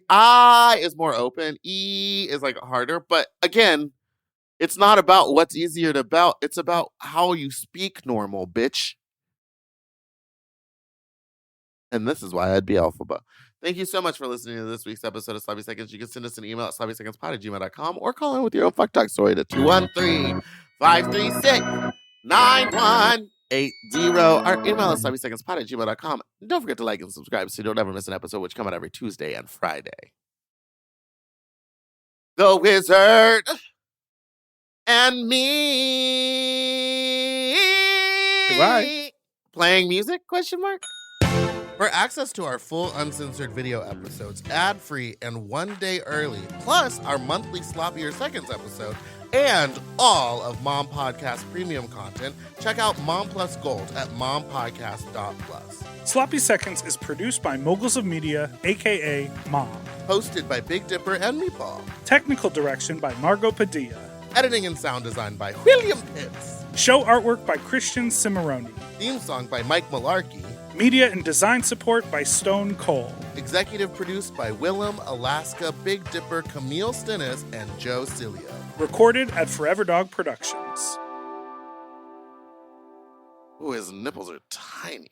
[SPEAKER 1] I is more open. E is like harder. But again, it's not about what's easier to belt. It's about how you speak normal, bitch. And this is why I'd be Elphaba. Thank you so much for listening to this week's episode of Sloppy Seconds. You can send us an email at sloppysecondspod@gmail.com or call in with your own fuck talk story to 213-536-9180. Our email is sloppysecondspod@gmail.com. Don't forget to like and subscribe so you don't ever miss an episode, which come out every Tuesday and Friday. the wizard, and me.
[SPEAKER 2] Goodbye.
[SPEAKER 1] Playing music? Question mark. For access to our full uncensored video episodes, ad-free and 1 day early, plus our monthly Sloppier Seconds episode, and all of Mom Podcast premium content, check out Mom Plus Gold at mompodcast.plus.
[SPEAKER 5] Sloppy Seconds is produced by Moguls of Media, aka Mom.
[SPEAKER 1] Hosted by Big Dipper and Meatball.
[SPEAKER 5] Technical direction by Margot Padilla.
[SPEAKER 1] Editing and sound design by William Pitts.
[SPEAKER 5] Show artwork by Christian Cimarroni.
[SPEAKER 1] Theme song by Mike Malarkey.
[SPEAKER 5] Media and design support by Stone Cole.
[SPEAKER 1] Executive produced by Willem, Alaska, Big Dipper, Camille Stennis, and Joe Cilio.
[SPEAKER 5] Recorded at Forever Dog Productions.
[SPEAKER 1] Ooh, his nipples are tiny.